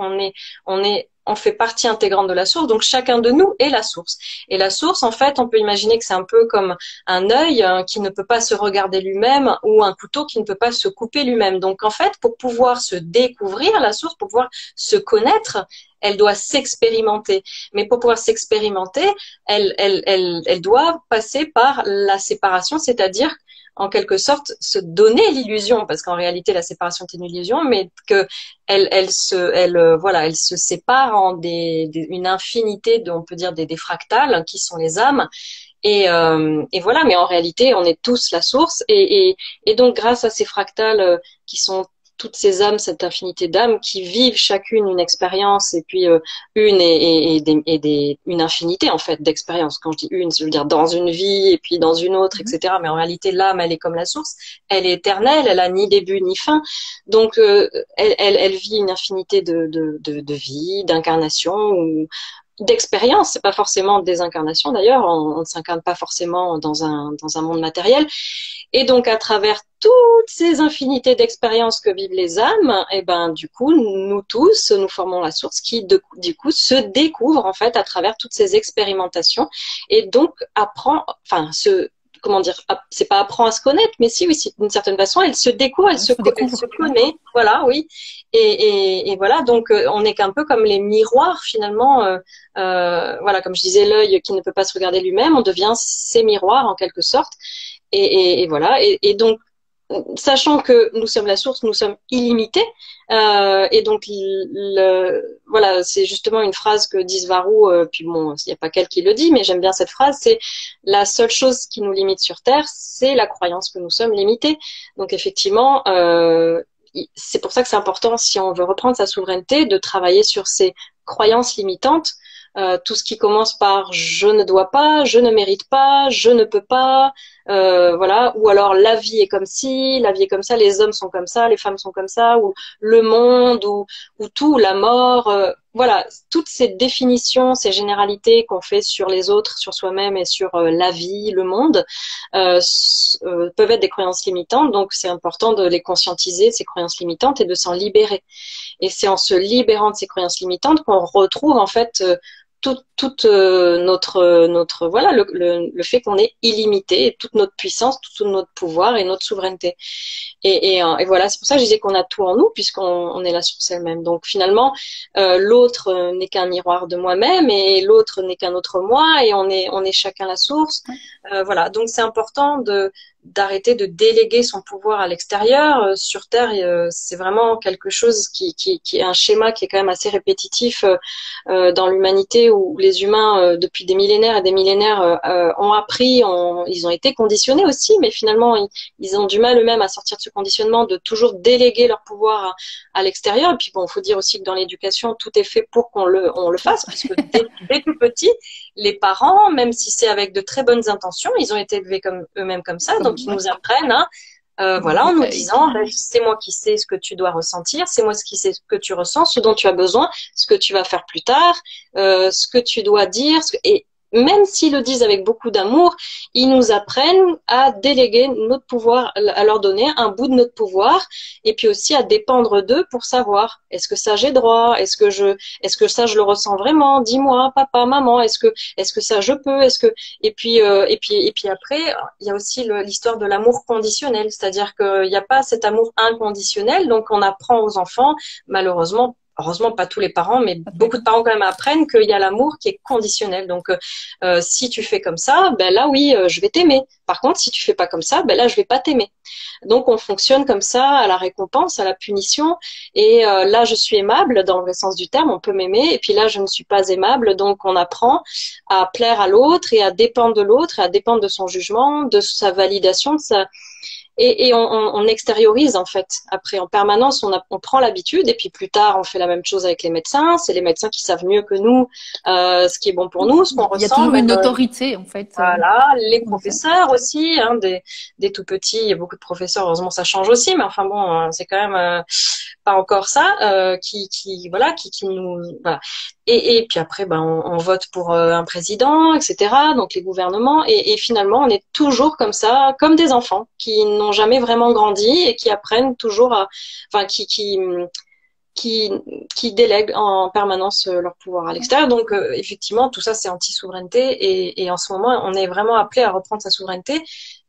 On fait partie intégrante de la source. Donc, chacun de nous est la source. Et la source, en fait, on peut imaginer que c'est un peu comme un œil qui ne peut pas se regarder lui-même ou un couteau qui ne peut pas se couper lui-même. Donc, en fait, pour pouvoir se découvrir la source, pour pouvoir se connaître, elle doit s'expérimenter. Mais pour pouvoir s'expérimenter, elle doit passer par la séparation, c'est-à-dire en quelque sorte se donner l'illusion, parce qu'en réalité la séparation est une illusion, mais que voilà, elle se sépare en une infinité on peut dire des fractales qui sont les âmes. Et voilà, mais en réalité, on est tous la source. Et donc, grâce à ces fractales qui sont toutes ces âmes, cette infinité d'âmes qui vivent chacune une expérience et puis une infinité en fait d'expériences. Quand je dis une, je veux dire dans une vie et puis dans une autre, Mhm. etc. Mais en réalité, l'âme, elle est comme la source, elle est éternelle, elle a ni début ni fin. Donc, elle vit une infinité de vies, d'incarnations ou d'expérience, c'est pas forcément des incarnations d'ailleurs, on ne s'incarne pas forcément dans un monde matériel. Et donc à travers toutes ces infinités d'expériences que vivent les âmes, et ben du coup nous tous nous formons la source qui du coup se découvre en fait à travers toutes ces expérimentations et donc apprend, enfin se comment dire, c'est pas apprend à se connaître, mais si, oui, d'une certaine façon, elle se découvre, On se elle se découvre. Ouais. connaît, voilà, oui. Et voilà, donc on est qu'un peu comme les miroirs finalement. Voilà, comme je disais, l'œil qui ne peut pas se regarder lui-même, on devient ses miroirs en quelque sorte. Et voilà. Et donc, sachant que nous sommes la source, nous sommes illimités. Et donc, voilà, c'est justement une phrase que dit Svarou, puis bon, il n'y a pas qu'elle qui le dit, mais j'aime bien cette phrase, c'est la seule chose qui nous limite sur Terre, c'est la croyance que nous sommes limités. Donc, effectivement, c'est pour ça que c'est important, si on veut reprendre sa souveraineté, de travailler sur ces croyances limitantes. Tout ce qui commence par je ne dois pas, je ne mérite pas, je ne peux pas, voilà, ou alors la vie est comme ci, la vie est comme ça, les hommes sont comme ça, les femmes sont comme ça, ou le monde, ou tout, la mort, voilà, toutes ces définitions, ces généralités qu'on fait sur les autres, sur soi-même et sur la vie, le monde, peuvent être des croyances limitantes, donc c'est important de les conscientiser, ces croyances limitantes, et de s'en libérer. Et c'est en se libérant de ces croyances limitantes qu'on retrouve en fait notre voilà le fait qu'on est illimité, et toute notre puissance, tout notre pouvoir et notre souveraineté. Et voilà, c'est pour ça que je disais qu'on a tout en nous, puisqu'on est la source elle-même. Donc finalement, l'autre n'est qu'un miroir de moi-même, et l'autre n'est qu'un autre moi, et on est chacun la source. Voilà, donc c'est important d'arrêter de déléguer son pouvoir à l'extérieur. Sur Terre, c'est vraiment quelque chose qui est un schéma qui est quand même assez répétitif dans l'humanité, où les humains, depuis des millénaires et des millénaires, ont appris, ils ont été conditionnés aussi, mais finalement, ils ont du mal eux-mêmes à sortir de ce conditionnement de toujours déléguer leur pouvoir à l'extérieur. Et puis bon, il faut dire aussi que dans l'éducation, tout est fait pour qu'on le fasse, puisque dès tout petit, les parents, même si c'est avec de très bonnes intentions, ils ont été élevés comme eux-mêmes comme ça, donc ils nous apprennent, voilà, en nous disant, c'est moi qui sais ce que tu dois ressentir, c'est moi qui sais ce que tu ressens, ce dont tu as besoin, ce que tu vas faire plus tard, ce que tu dois dire, et même s'ils le disent avec beaucoup d'amour, ils nous apprennent à déléguer notre pouvoir, à leur donner un bout de notre pouvoir, et puis aussi à dépendre d'eux pour savoir, est-ce que ça j'ai droit, est-ce que ça je le ressens vraiment, dis-moi, papa, maman, est-ce que ça je peux, et puis après, il y a aussi l'histoire de l'amour conditionnel, c'est-à-dire qu'il n'y a pas cet amour inconditionnel, donc on apprend aux enfants, malheureusement, heureusement pas tous les parents, mais beaucoup de parents quand même apprennent qu'il y a l'amour qui est conditionnel. Donc si tu fais comme ça, ben là oui, je vais t'aimer. Par contre, si tu fais pas comme ça, ben là je vais pas t'aimer. Donc on fonctionne comme ça, à la récompense, à la punition. Et là je suis aimable dans le vrai sens du terme, on peut m'aimer. Et puis là je ne suis pas aimable, donc on apprend à plaire à l'autre et à dépendre de l'autre, et à dépendre de son jugement, de sa validation, de sa et on extériorise en fait. Après, en permanence, on prend l'habitude, et puis plus tard, on fait la même chose avec les médecins. C'est les médecins qui savent mieux que nous ce qui est bon pour nous, ce qu'on ressent. Il y a toujours une autorité en fait. Voilà, les professeurs aussi, des tout petits. Il y a beaucoup de professeurs. Heureusement, ça change aussi, mais enfin bon, c'est quand même pas encore ça qui nous voilà. Et puis après, ben, on vote pour un président, etc. Donc les gouvernements, et finalement, on est toujours comme ça, comme des enfants qui n'ont jamais vraiment grandi et qui apprennent toujours qui délèguent en permanence leur pouvoir à l'extérieur. Donc effectivement, tout ça, c'est anti-souveraineté, et en ce moment, on est vraiment appelé à reprendre sa souveraineté,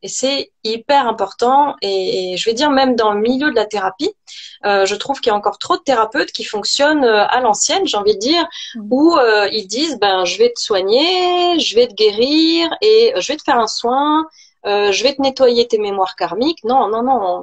et c'est hyper important. Et je vais dire, même dans le milieu de la thérapie, je trouve qu'il y a encore trop de thérapeutes qui fonctionnent à l'ancienne, j'ai envie de dire, où ils disent, ben, je vais te soigner, je vais te guérir, et je vais te faire un soin, je vais te nettoyer tes mémoires karmiques. Non, non, non,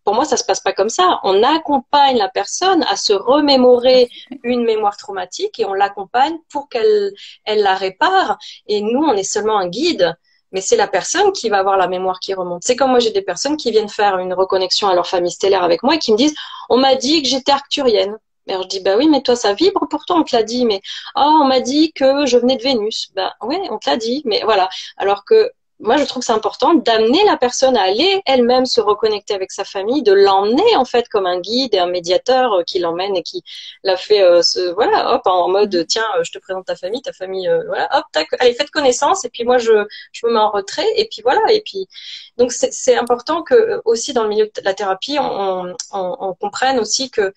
pour moi, ça se passe pas comme ça. On accompagne la personne à se remémorer une mémoire traumatique, et on l'accompagne pour qu'elle la répare. Et nous, on est seulement un guide, mais c'est la personne qui va avoir la mémoire qui remonte. C'est comme moi, j'ai des personnes qui viennent faire une reconnexion à leur famille stellaire avec moi et qui me disent, on m'a dit que j'étais arcturienne. Alors je dis, bah oui, mais toi, ça vibre pourtant, on te l'a dit. Mais, on m'a dit que je venais de Vénus. Bah oui, on te l'a dit. Mais voilà. Alors que, moi, je trouve que c'est important d'amener la personne à aller elle-même se reconnecter avec sa famille, de l'emmener en fait comme un guide et un médiateur qui l'emmène et qui la fait, voilà, hop, en mode tiens, je te présente ta famille, voilà, hop, tac, allez, faites connaissance, et puis moi je me mets en retrait, et puis voilà, et puis donc c'est important que aussi dans le milieu de la thérapie, on comprenne aussi que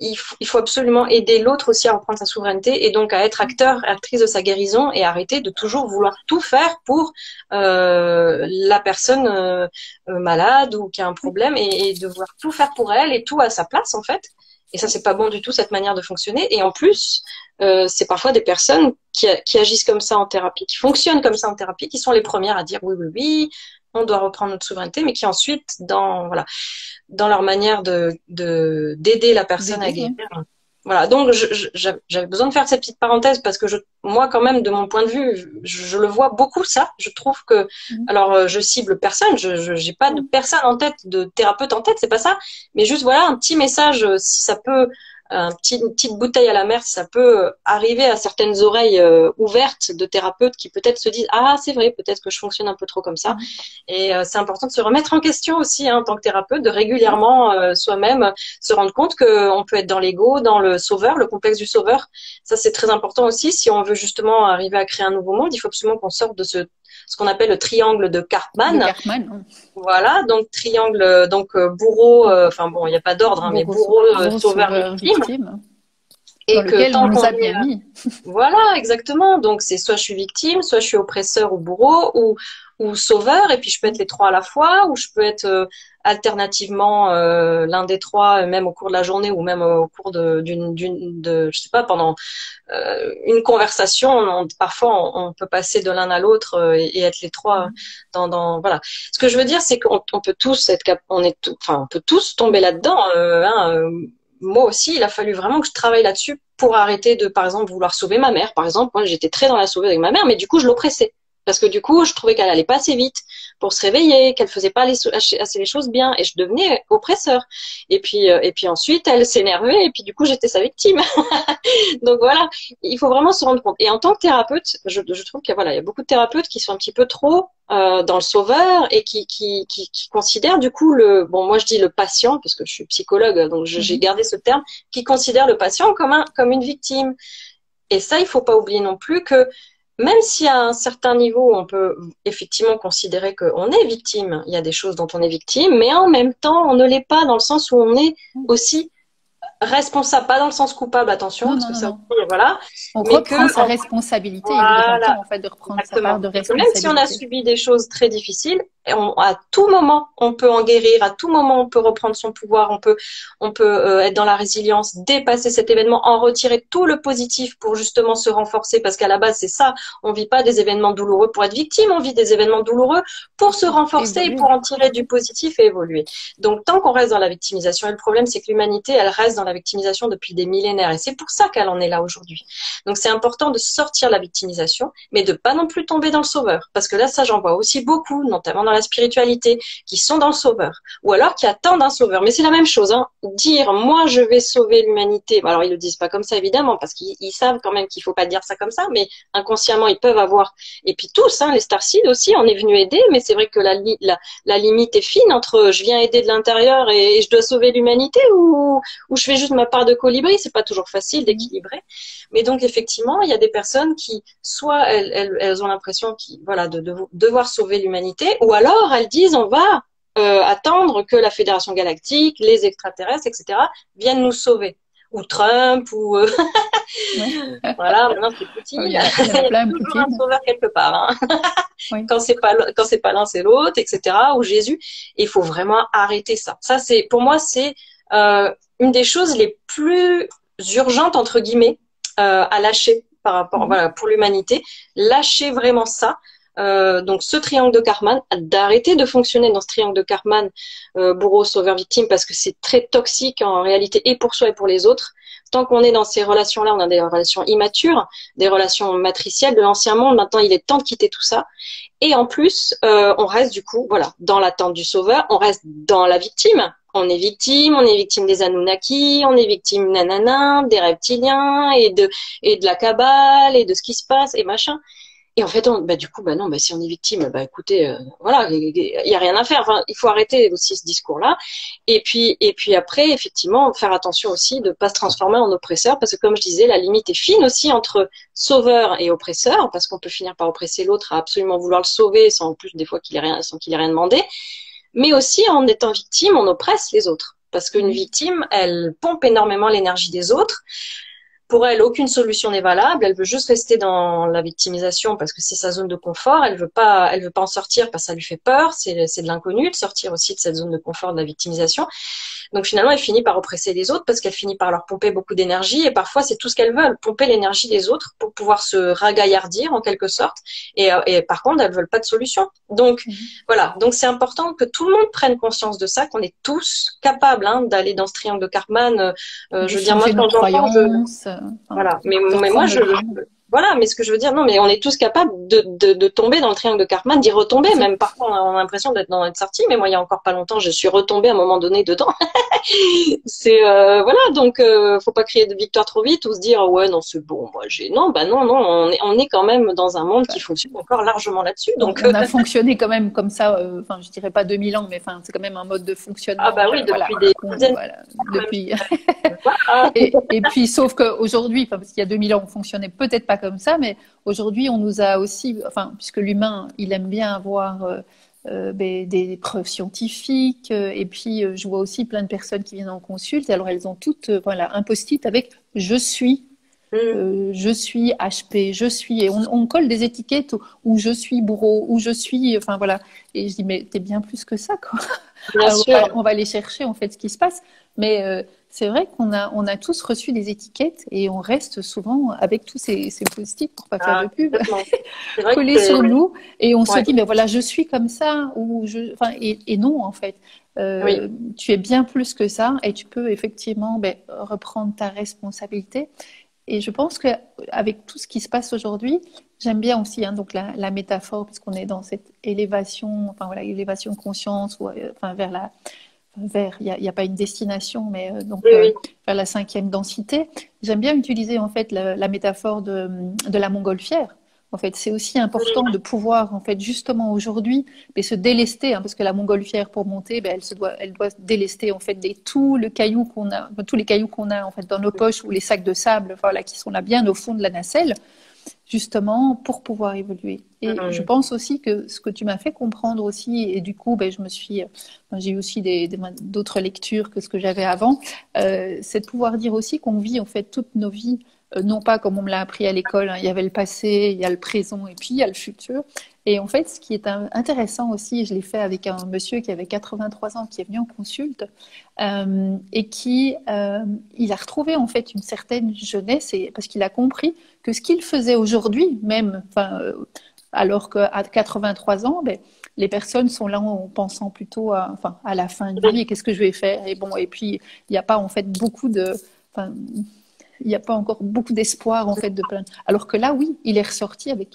il faut absolument aider l'autre aussi à reprendre sa souveraineté, et donc à être acteur, actrice de sa guérison, et arrêter de toujours vouloir tout faire pour la personne malade ou qui a un problème, et de vouloir tout faire pour elle et tout à sa place en fait. Et ça, c'est pas bon du tout, cette manière de fonctionner. Et en plus, c'est parfois des personnes qui agissent comme ça en thérapie, qui fonctionnent comme ça en thérapie, qui sont les premières à dire oui, oui, oui, on doit reprendre notre souveraineté, mais qui ensuite, dans leur manière d'aider la personne à guérir. Voilà, donc j'avais besoin de faire cette petite parenthèse, parce que moi quand même, de mon point de vue, je le vois beaucoup ça. Je trouve que, alors je cible personne, je j'ai pas de personne en tête, de thérapeute en tête, c'est pas ça, mais juste voilà un petit message, si ça peut, une petite bouteille à la mer, si ça peut arriver à certaines oreilles ouvertes de thérapeutes qui peut-être se disent, ah c'est vrai, peut-être que je fonctionne un peu trop comme ça. Et c'est important de se remettre en question aussi en tant que thérapeute, de régulièrement soi-même se rendre compte qu'on peut être dans l'ego, dans le sauveur, le complexe du sauveur. Ça, c'est très important aussi. Si on veut justement arriver à créer un nouveau monde, il faut absolument qu'on sorte de ce qu'on appelle le triangle de Karpman. Voilà, donc triangle, donc bourreau, enfin bon, il n'y a pas d'ordre, mais bourreau, sauveur, victime. Dans Et que lequel on tant nous qu'on a est bien mis. voilà, exactement. Donc, c'est soit je suis victime, soit je suis oppresseur ou bourreau, ou sauveur, et puis je peux être les trois à la fois, ou je peux être alternativement l'un des trois, même au cours de la journée, ou même au cours je sais pas, pendant une conversation. Parfois, on peut passer de l'un à l'autre et être les trois voilà. Ce que je veux dire, c'est qu'on peut tous enfin, on peut tous tomber là-dedans. Moi aussi, il a fallu vraiment que je travaille là-dessus pour arrêter de, par exemple, vouloir sauver ma mère. Par exemple, moi, j'étais très dans la sauveuse avec ma mère, mais du coup, je l'oppressais. Parce que du coup, je trouvais qu'elle allait pas assez vite pour se réveiller, qu'elle faisait pas assez les choses bien, et je devenais oppresseur. Et puis ensuite, elle s'énervait, et puis du coup, j'étais sa victime. Donc voilà, il faut vraiment se rendre compte. Et en tant que thérapeute, je trouve qu'il y a, voilà, il y a beaucoup de thérapeutes qui sont un petit peu trop dans le sauveur et qui considèrent du coup bon, moi je dis le patient parce que je suis psychologue, donc j'ai gardé ce terme, qui considère le patient comme une victime. Et ça, il faut pas oublier non plus que même si à un certain niveau, on peut effectivement considérer qu'on est victime, il y a des choses dont on est victime, mais en même temps, on ne l'est pas dans le sens où on est aussi responsable, pas dans le sens coupable, attention, Non, parce non, que non, ça, non. voilà, On mais reprend que, sa responsabilité. Il est grand voilà, temps, en fait, de reprendre sa part exactement. de Et que même si on a responsabilité. subi des choses très difficiles, à tout moment, on peut en guérir, à tout moment, on peut reprendre son pouvoir, on peut être dans la résilience, dépasser cet événement, en retirer tout le positif pour justement se renforcer, parce qu'à la base, c'est ça, on vit pas des événements douloureux pour être victime, on vit des événements douloureux pour se renforcer et Évoluer. pour en tirer du positif et évoluer. Donc, tant qu'on reste dans la victimisation, et le problème, c'est que l'humanité, elle reste dans la victimisation depuis des millénaires, et c'est pour ça qu'elle en est là aujourd'hui. Donc, c'est important de sortir la victimisation, mais de pas non plus tomber dans le sauveur. Parce que là, ça, j'en vois aussi beaucoup, notamment dans la spiritualité, qui sont dans le sauveur. Ou alors qui attendent un sauveur. Mais c'est la même chose, hein. Dire, moi, je vais sauver l'humanité. Alors, ils le disent pas comme ça, évidemment, parce qu'ils savent quand même qu'il faut pas dire ça comme ça, mais inconsciemment, ils peuvent avoir. Et puis tous, hein, les starseeds aussi, on est venu aider, mais c'est vrai que la limite est fine entre je viens aider de l'intérieur et je dois sauver l'humanité ou je fais juste ma part de colibri. C'est pas toujours facile d'équilibrer. Mais donc, effectivement, il y a des personnes qui, soit elles ont l'impression voilà, de devoir sauver l'humanité, ou alors elles disent on va attendre que la Fédération Galactique, les extraterrestres, etc., viennent nous sauver. Ou Trump, ou Ouais. voilà, maintenant c'est Poutine. Il y en a plein, Toujours un Poutine. sauveur quelque part. Hein. Oui. Quand c'est pas l'un, c'est l'autre, etc. Ou Jésus. Et il faut vraiment arrêter ça. Ça, c'est pour moi, c'est une des choses les plus urgentes entre guillemets à lâcher par rapport, voilà, pour l'humanité. Lâcher vraiment ça. Donc ce triangle de Karman, d'arrêter de fonctionner dans ce triangle de Karman, bourreau, sauveur, victime, parce que c'est très toxique en réalité et pour soi et pour les autres. Tant qu'on est dans ces relations-là, on a des relations immatures, des relations matricielles de l'ancien monde. Maintenant, il est temps de quitter tout ça. Et en plus, on reste du coup, voilà, dans l'attente du sauveur, on reste dans la victime. On est victime des Anunnaki, on est victime nanana, des reptiliens et de la cabale et de ce qui se passe et machin. Et en fait, du coup, non, si on est victime, écoutez, voilà, il y a rien à faire. Enfin, il faut arrêter aussi ce discours-là. Et puis après, effectivement, faire attention aussi de pas se transformer en oppresseur, parce que comme je disais, la limite est fine aussi entre sauveur et oppresseur, parce qu'on peut finir par oppresser l'autre à absolument vouloir le sauver, sans plus des fois sans qu'il ait rien demandé. Mais aussi, en étant victime, on oppresse les autres, parce qu'une victime, elle pompe énormément l'énergie des autres. Pour elle, aucune solution n'est valable. Elle veut juste rester dans la victimisation parce que c'est sa zone de confort. Elle veut pas en sortir parce que ça lui fait peur. C'est de l'inconnu de sortir aussi de cette zone de confort de la victimisation. Donc finalement, elle finit par oppresser les autres parce qu'elle finit par leur pomper beaucoup d'énergie et parfois c'est tout ce qu'elle veut, pomper l'énergie des autres pour pouvoir se ragaillardir en quelque sorte. Et par contre, elles veulent pas de solution. Donc voilà. Donc c'est important que tout le monde prenne conscience de ça, qu'on est tous capables d'aller dans ce triangle de Karman. Je veux dire, moi quand j'entends, voilà. Mais moi, voilà. Mais ce que je veux dire, non, mais on est tous capables de tomber dans le triangle de Karman, d'y retomber. Même parfois, on a l'impression d'être sorti. Mais moi, il y a encore pas longtemps, je suis retombée à un moment donné dedans. C'est voilà. Donc, faut pas crier de victoire trop vite ou se dire ouais non c'est bon. Moi, non, non. On est quand même dans un monde qui fonctionne encore largement là-dessus. Donc, on a fonctionné quand même comme ça. Enfin, je dirais pas 2000 ans, mais enfin, c'est quand même un mode de fonctionnement. Ah bah oui, depuis des dizaines. Depuis. et puis, sauf qu'aujourd'hui, parce qu'il y a 2000 ans, on fonctionnait peut-être pas comme ça, mais aujourd'hui, on nous a aussi, enfin, puisque l'humain, il aime bien avoir des preuves scientifiques, et puis je vois aussi plein de personnes qui viennent en consulte, alors elles ont toutes un post-it avec je suis HP, je suis, et on colle des étiquettes où je suis bourreau, où je suis, enfin voilà. Et je dis, mais t'es bien plus que ça, quoi. Bien Alors, sûr. on va aller chercher en fait ce qui se passe, mais c'est vrai on a tous reçu des étiquettes et on reste souvent avec tous ces post-it pour pas faire de Ah, pub complètement. C'est vrai que collés c'est, sur nous et on se ouais, dit, mais voilà, je suis comme ça enfin, et non en fait. oui, Tu es bien plus que ça et tu peux effectivement reprendre ta responsabilité. Et je pense qu'avec tout ce qui se passe aujourd'hui, j'aime bien aussi donc la métaphore, puisqu'on est dans cette élévation, enfin voilà, élévation de conscience, ou, enfin il n'y a pas une destination, mais oui, oui. vers la cinquième densité. J'aime bien utiliser en fait la métaphore de la montgolfière. En fait, c'est aussi important de pouvoir, en fait, justement aujourd'hui, se délester, hein, parce que la montgolfière pour monter, elle doit se délester en fait tous les cailloux qu'on a, tous les cailloux qu'on a en fait dans nos poches ou les sacs de sable, voilà, qui sont là bien au fond de la nacelle, justement pour pouvoir évoluer. Et je Mhm. pense aussi que ce que tu m'as fait comprendre aussi, et du coup, j'ai eu aussi d'autres lectures que ce que j'avais avant, c'est de pouvoir dire aussi qu'on vit en fait toutes nos vies, non pas comme on me l'a appris à l'école, hein, il y avait le passé, il y a le présent et puis il y a le futur. Et en fait, ce qui est intéressant aussi, je l'ai fait avec un monsieur qui avait 83 ans, qui est venu en consulte, et il a retrouvé en fait une certaine jeunesse, parce qu'il a compris que ce qu'il faisait aujourd'hui, même, enfin, alors qu'à 83 ans, les personnes sont là en pensant plutôt à la fin de vie et qu'est-ce que je vais faire. Et bon, et puis il n'y a pas en fait enfin, il n'y a pas encore beaucoup d'espoir en fait de plein. Alors que là, oui, il est ressorti avec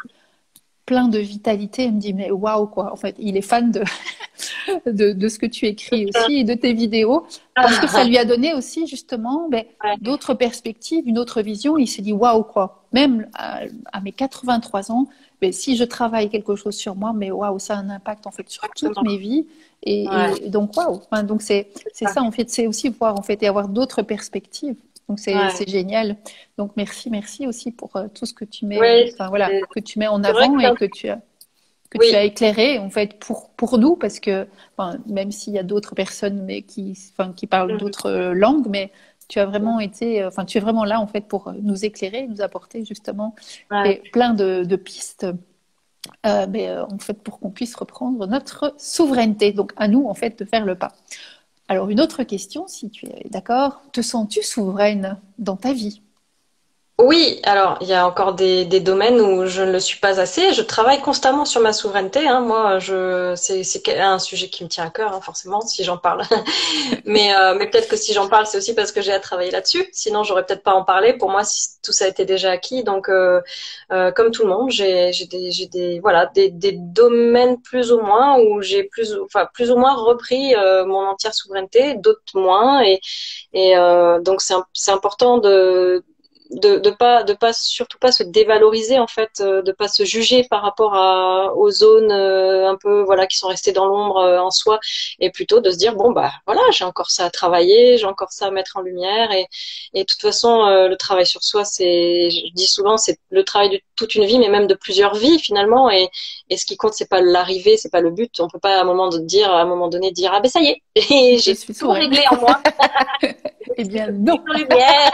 plein de vitalité. Il me dit mais waouh quoi. En fait, il est fan de ce que tu écris aussi et de tes vidéos parce que ça lui a donné aussi justement Ouais, d'autres perspectives, une autre vision. Il s'est dit waouh quoi. Même à mes 83 ans, si je travaille quelque chose sur moi, mais waouh, ça a un impact en fait sur toute exactement. mes vies. Ouais, Et donc waouh. Enfin, donc c'est ça. ça en fait, c'est aussi voir en fait et avoir d'autres perspectives. Donc Ouais. c'est génial. Donc merci aussi pour tout ce que tu mets, Oui, enfin voilà, c'est que tu mets en c'est vrai que avant et que tu as oui. éclairé en fait pour nous parce que enfin, même s'il y a d'autres personnes mais qui parlent Mhm. d'autres langues, mais tu as vraiment été, enfin tu es vraiment là en fait pour nous éclairer, nous apporter justement Ouais. plein de pistes, en fait pour qu'on puisse reprendre notre souveraineté. Donc à nous en fait de faire le pas. Alors une autre question, si tu es d'accord, te sens-tu souveraine dans ta vie? Oui, alors il y a encore des domaines où je ne le suis pas assez. Je travaille constamment sur ma souveraineté, hein. Moi, c'est un sujet qui me tient à cœur, hein, forcément, si j'en parle. Mais peut-être que si j'en parle, c'est aussi parce que j'ai à travailler là-dessus. Sinon, j'aurais peut-être pas à en parler. Pour moi, si tout ça a été déjà acquis. Donc, comme tout le monde, j'ai voilà, des domaines plus ou moins où j'ai plus ou moins repris mon entière souveraineté, d'autres moins. Et donc, c'est important de pas surtout pas se dévaloriser en fait, de pas se juger par rapport aux zones un peu voilà qui sont restées dans l'ombre en soi, et plutôt de se dire bon bah voilà, j'ai encore ça à travailler, j'ai encore ça à mettre en lumière. Et de toute façon le travail sur soi, c'est, je dis souvent, c'est le travail de toute une vie, mais même de plusieurs vies finalement. Et ce qui compte, c'est pas l'arrivée, c'est pas le but. On peut pas à un moment donné dire ah ben ça y est Je j'ai suis tout souveraine. réglé en moi, Eh bien mise non, en lumière.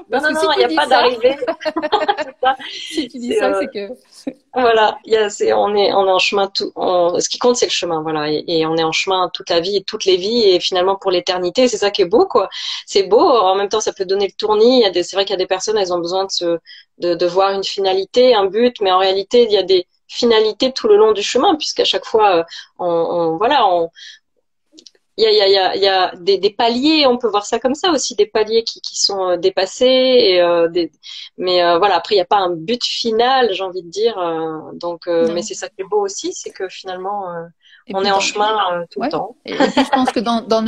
Non, parce non, que non, si il n'y tu a dis pas ça, d'arrivée. C'est ça. si tu dis C'est, ça, c'est que voilà, on est en chemin ce qui compte, c'est le chemin, voilà. Et on est en chemin toute la vie et toutes les vies et finalement pour l'éternité. C'est ça qui est beau, quoi. C'est beau. En même temps, ça peut donner le tournis. C'est vrai qu'il y a des personnes, elles ont besoin de voir une finalité, un but, mais en réalité, il y a des finalités tout le long du chemin puisqu'à chaque fois, voilà, il y a des paliers, on peut voir ça comme ça aussi, des paliers qui sont dépassés. Mais voilà, après, il n'y a pas un but final, j'ai envie de dire. Donc, mais non. c'est ça qui est beau aussi, c'est que finalement, Et on puis est en chemin tout le ouais. temps. Et puis je pense que dans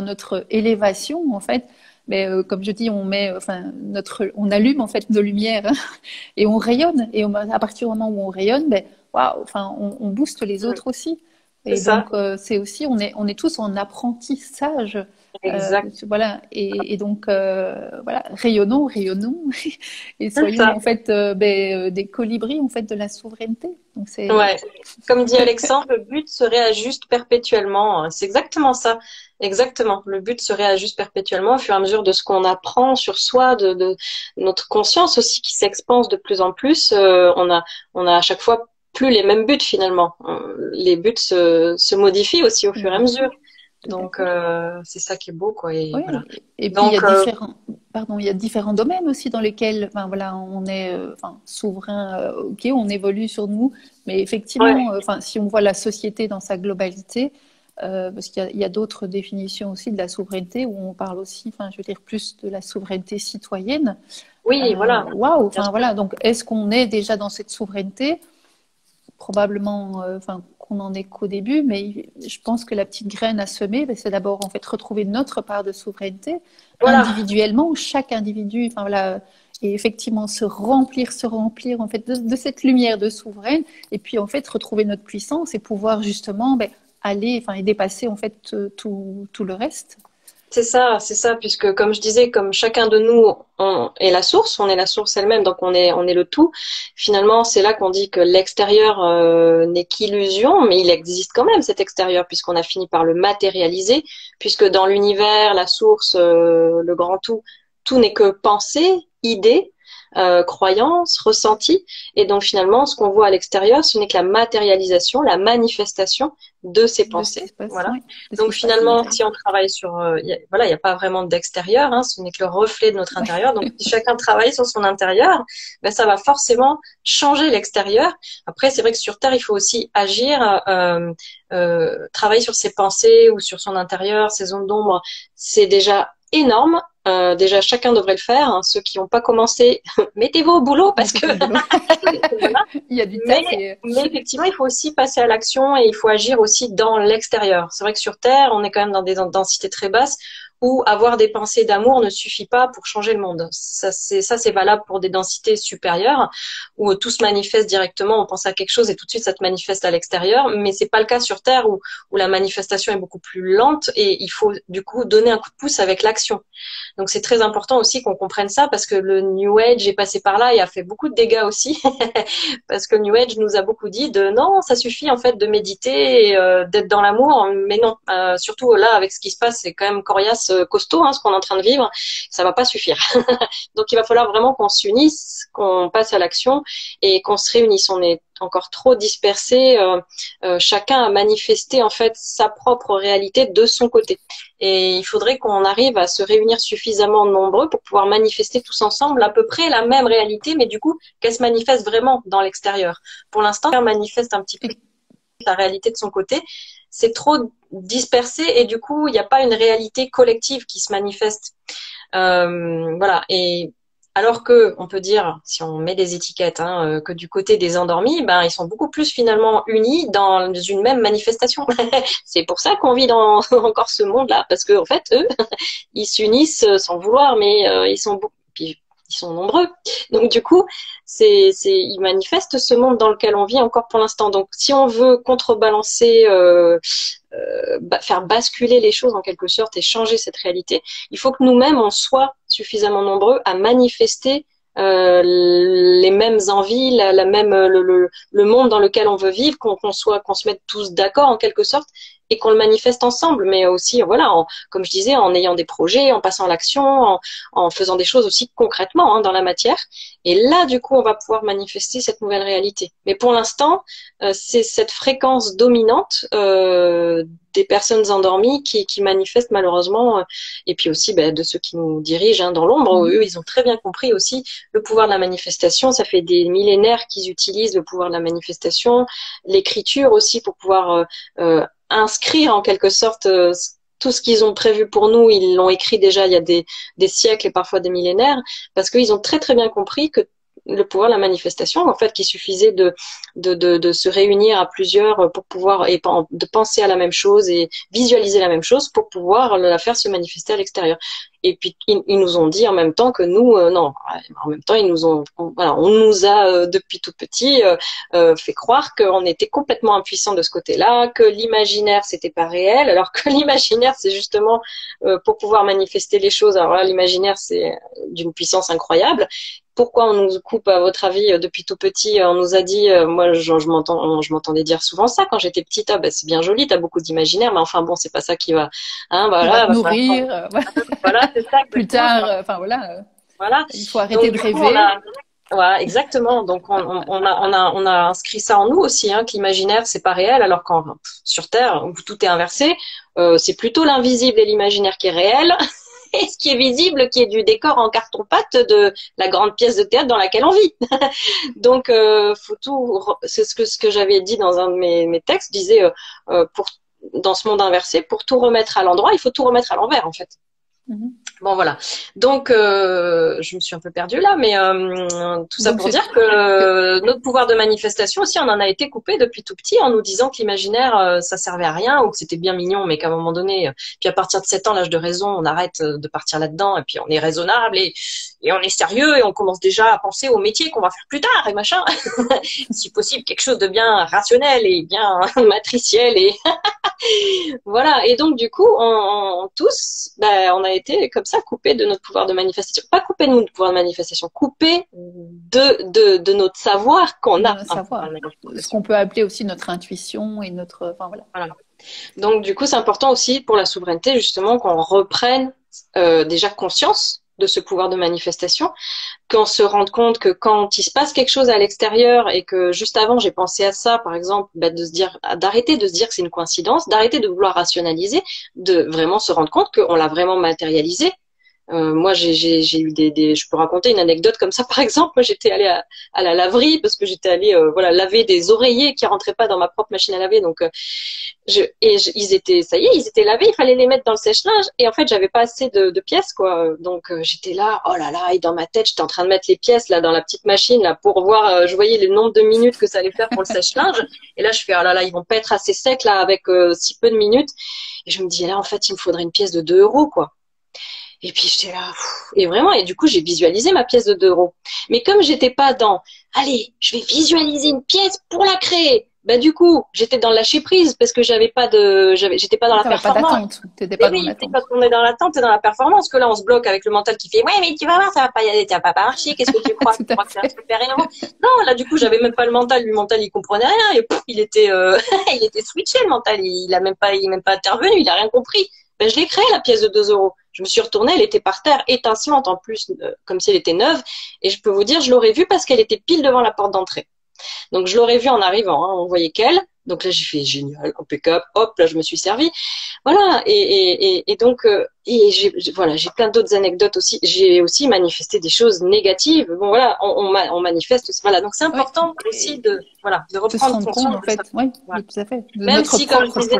notre élévation, en fait, comme je dis, on allume en fait nos lumières hein, et on rayonne. Et à partir du moment où on rayonne, waouh, enfin, on booste les Mm. autres aussi. c'est Et ça. donc, c'est aussi, on est tous en apprentissage. Exact. Voilà. Et donc, voilà, rayonnons, rayonnons, et C'est soyons ça. en fait des colibris en fait de la souveraineté. Donc, c'est Ouais. Comme dit Alexandre, le but se réajuste perpétuellement. C'est exactement ça. Exactement. Le but se réajuste perpétuellement au fur et à mesure de ce qu'on apprend sur soi, de notre conscience aussi qui s'expanse de plus en plus. On a à chaque fois plus les mêmes buts finalement. Les buts se modifient aussi au se fur et à modifie, mesure. tout à Donc, fait. c'est ça qui est beau, quoi. Et Oui, voilà. et puis il y a Donc, différents, pardon, il y a différents domaines aussi dans lesquels, enfin, voilà, on est, enfin, souverain, ok, on évolue sur nous, mais effectivement, ouais, enfin, si on voit la société dans sa globalité, parce il y a d'autres définitions aussi de la souveraineté où on parle aussi, enfin, je veux dire, plus de la souveraineté citoyenne. oui, voilà. Waouh, Bien enfin sûr. voilà, donc est-ce qu'on est déjà dans cette souveraineté? Probablement, enfin, qu'on en est qu'au début, mais je pense que la petite graine à semer, ben, c'est d'abord en fait retrouver notre part de souveraineté Voilà. individuellement, chaque individu, enfin voilà, et effectivement se remplir en fait de cette lumière de souveraine, et puis en fait retrouver notre puissance et pouvoir justement ben, aller, enfin, et dépasser en fait tout le reste. C'est ça, puisque comme je disais, comme chacun de nous est la source, on est la source elle-même, donc on est le tout. Finalement, c'est là qu'on dit que l'extérieur n'est qu'illusion, mais il existe quand même cet extérieur, puisqu'on a fini par le matérialiser, puisque dans l'univers, la source, le grand tout, tout n'est que pensée, idée, croyance, ressenti, et donc finalement, ce qu'on voit à l'extérieur, ce n'est que la matérialisation, la manifestation de ces De ce qui pensées. se passe, Voilà. oui, de ce Donc qui se passe à finalement, l'intérieur. si on travaille sur, voilà, il n'y a pas vraiment d'extérieur, hein, ce n'est que le reflet de notre intérieur. Donc si chacun travaille sur son intérieur, ben, ça va forcément changer l'extérieur. Après, c'est vrai que sur Terre, il faut aussi agir, travailler sur ses pensées ou sur son intérieur, ses zones d'ombre. C'est déjà énorme. Déjà, chacun devrait le faire, hein. Ceux qui n'ont pas commencé, mettez-vous au boulot parce que Mettez-vous au boulot. voilà. Il y a du Mais, taf et mais effectivement, il faut aussi passer à l'action et il faut agir aussi dans l'extérieur. C'est vrai que sur Terre, on est quand même dans des densités très basses où avoir des pensées d'amour ne suffit pas pour changer le monde. Ça, c'est valable pour des densités supérieures où tout se manifeste directement. On pense à quelque chose et tout de suite ça te manifeste à l'extérieur. Mais c'est pas le cas sur Terre où la manifestation est beaucoup plus lente et il faut du coup donner un coup de pouce avec l'action. Donc c'est très important aussi qu'on comprenne ça parce que le New Age est passé par là et a fait beaucoup de dégâts aussi parce que le New Age nous a beaucoup dit de non, ça suffit en fait de méditer et d'être dans l'amour, mais non, surtout là avec ce qui se passe, c'est quand même coriace, costaud, hein, ce qu'on est en train de vivre, ça va pas suffire. Donc il va falloir vraiment qu'on s'unisse, qu'on passe à l'action et qu'on se réunisse. On est encore trop dispersés, chacun a manifesté en fait sa propre réalité de son côté. Et il faudrait qu'on arrive à se réunir suffisamment nombreux pour pouvoir manifester tous ensemble à peu près la même réalité, mais du coup, qu'elle se manifeste vraiment dans l'extérieur. Pour l'instant, elle manifeste un petit peu la réalité de son côté. C'est trop dispersé et du coup, il n'y a pas une réalité collective qui se manifeste. Voilà. Et alors que, on peut dire, si on met des étiquettes, hein, que du côté des endormis, ben ils sont beaucoup plus finalement unis dans une même manifestation. C'est pour ça qu'on vit dans encore ce monde-là, parce que en fait, eux, ils s'unissent sans vouloir, mais ils sont beaucoup, puis ils sont nombreux. Donc du coup, ils manifestent ce monde dans lequel on vit encore pour l'instant. Donc si on veut contrebalancer, faire basculer les choses en quelque sorte et changer cette réalité, il faut que nous-mêmes on soit suffisamment nombreux à manifester les mêmes envies, la même le monde dans lequel on veut vivre, qu'on se mette tous d'accord en quelque sorte et qu'on le manifeste ensemble, mais aussi voilà, comme je disais, en ayant des projets, en passant à l'action, en faisant des choses aussi concrètement hein, dans la matière. Et là, du coup, on va pouvoir manifester cette nouvelle réalité. Mais pour l'instant, c'est cette fréquence dominante des personnes endormies qui manifestent malheureusement, et puis aussi de ceux qui nous dirigent hein, dans l'ombre. Eux, ils ont très bien compris aussi le pouvoir de la manifestation. Ça fait des millénaires qu'ils utilisent le pouvoir de la manifestation, l'écriture aussi pour pouvoir inscrire en quelque sorte tout ce qu'ils ont prévu pour nous, ils l'ont écrit déjà il y a des siècles et parfois des millénaires, parce qu'ils ont très très bien compris que le pouvoir de la manifestation, en fait, qu'il suffisait de se réunir à plusieurs pour pouvoir et de penser à la même chose et visualiser la même chose pour pouvoir la faire se manifester à l'extérieur. Et puis ils nous ont dit en même temps que nous, non, en même temps ils nous ont, voilà, on nous a depuis tout petit fait croire qu'on était complètement impuissant de ce côté-là, que l'imaginaire c'était pas réel, alors que l'imaginaire c'est justement pour pouvoir manifester les choses. Alors là, l'imaginaire c'est d'une puissance incroyable. Pourquoi on nous coupe, à votre avis, depuis tout petit? On nous a dit, moi je m'entendais dire souvent ça quand j'étais petite, ah bah c'est bien joli, t'as beaucoup d'imaginaire, mais enfin bon, c'est pas ça qui va, hein, Qui voilà, va te nourrir. voilà, c'est ça. Plus tard, enfin voilà, voilà. il faut arrêter Donc, de du coup, rêver. voilà, exactement. Donc on a inscrit ça en nous aussi, hein, que l'imaginaire c'est pas réel, alors qu'en sur Terre où tout est inversé, c'est plutôt l'invisible et l'imaginaire qui est réel. Et ce qui est visible, qui est du décor en carton-pâte de la grande pièce de théâtre dans laquelle on vit. Donc, faut tout. C'est ce que j'avais dit dans un de mes textes. Je disais, dans ce monde inversé, pour tout remettre à l'endroit, il faut tout remettre à l'envers, en fait. Bon, voilà. Donc, je me suis un peu perdue là, mais tout ça pour dire que notre pouvoir de manifestation aussi, on en a été coupé depuis tout petit en nous disant que l'imaginaire, ça servait à rien ou que c'était bien mignon, mais qu'à un moment donné, puis à partir de 7 ans, l'âge de raison, on arrête de partir là-dedans et puis on est raisonnable et on est sérieux et on commence déjà à penser au métier qu'on va faire plus tard et machin. Si possible, quelque chose de bien rationnel et bien matriciel et voilà. Et donc, du coup, tous, on a été comme ça coupés de notre pouvoir de manifestation. Pas coupés de notre pouvoir de manifestation, coupés de notre savoir qu'on a. Ce qu'on peut appeler aussi notre intuition et notre, enfin voilà. Donc, du coup, c'est important aussi pour la souveraineté, justement, qu'on reprenne déjà conscience de ce pouvoir de manifestation, qu'on se rende compte que quand il se passe quelque chose à l'extérieur et que juste avant j'ai pensé à ça, par exemple, de se dire, d'arrêter de se dire que c'est une coïncidence, d'arrêter de vouloir rationaliser, de vraiment se rendre compte qu'on l'a vraiment matérialisé. Moi, j'ai eu je peux raconter une anecdote comme ça, par exemple. Moi, j'étais allée à la laverie parce que j'étais allée, laver des oreillers qui rentraient pas dans ma propre machine à laver. Donc, ils étaient, ça y est, ils étaient lavés. Il fallait les mettre dans le sèche-linge. Et en fait, j'avais pas assez de pièces, quoi. Donc, j'étais là, oh là là, et dans ma tête, j'étais en train de mettre les pièces là dans la petite machine là pour voir. Je voyais le nombre de minutes que ça allait faire pour le sèche-linge. Et là, je fais, oh là là, ils vont pas être assez secs là avec si peu de minutes. Et je me dis, là, en fait, il me faudrait une pièce de 2 euros, quoi. Et puis j'étais là, et vraiment, et du coup j'ai visualisé ma pièce de 2 euros. Mais comme j'étais pas dans, allez, je vais visualiser une pièce pour la créer. Bah du coup, j'étais dans le lâcher prise parce que j'étais pas dans la performance. T'étais pas dans l'attente. Quand on est dans l'attente, t'es dans la performance. Que là, on se bloque avec le mental qui fait, ouais, mais tu vas voir, ça va pas y aller, tu vas pas marcher. Qu'est-ce que tu crois? Tu crois que c'est un super héros? Non, là, du coup, j'avais même pas le mental. Le mental, il comprenait rien et il était, il était switché, le mental. Il est même pas intervenu. Il a rien compris. Ben, je l'ai créé, la pièce de 2 euros. Je me suis retournée, elle était par terre, étincelante en plus, comme si elle était neuve. Et je peux vous dire, je l'aurais vue parce qu'elle était pile devant la porte d'entrée. Donc, je l'aurais vue en arrivant, hein, on voyait qu'elle. Donc là, j'ai fait génial, impeccable. Hop, là, je me suis servie. Voilà. Et donc, j'ai plein d'autres anecdotes aussi. J'ai aussi manifesté des choses négatives. Bon, voilà, on manifeste aussi. Voilà. Donc, c'est important aussi de reprendre conscience en fait. Oui, voilà. Tout à fait. Même si, comme je disais,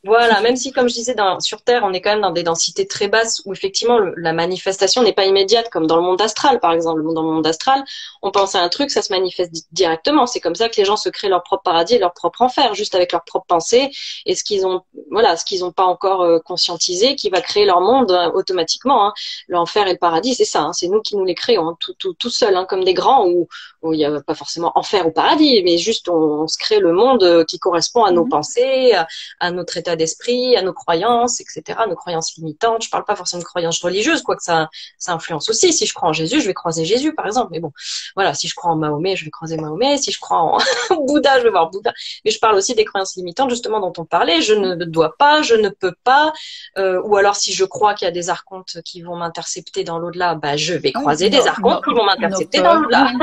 voilà, même si, comme je disais, sur Terre, on est quand même dans des densités très basses où effectivement la manifestation n'est pas immédiate, comme dans le monde astral, par exemple. Dans le monde astral, on pense à un truc, ça se manifeste directement. C'est comme ça que les gens se créent leur propre paradis et leur propre enfer, juste avec leurs propres pensées et ce qu'ils ont pas encore conscientisé, qui va créer leur monde automatiquement. Hein. L'enfer et le paradis, c'est ça. Hein, c'est nous qui nous les créons, hein, tout seul, hein, comme des grands où il n'y a pas forcément enfer ou paradis, mais juste on se crée le monde qui correspond à nos pensées, à notre état d'esprit, à nos croyances, etc., nos croyances limitantes. Je parle pas forcément de croyances religieuses, quoique ça influence aussi. Si je crois en Jésus, je vais croiser Jésus, par exemple. Mais bon, voilà, si je crois en Mahomet, je vais croiser Mahomet. Si je crois en Bouddha, je vais voir Bouddha. Mais je parle aussi des croyances limitantes, justement, dont on parlait. Je ne dois pas, je ne peux pas. Ou alors, si je crois qu'il y a des archontes qui vont m'intercepter dans l'au-delà, bah, je vais croiser des archontes qui vont m'intercepter dans l'au-delà.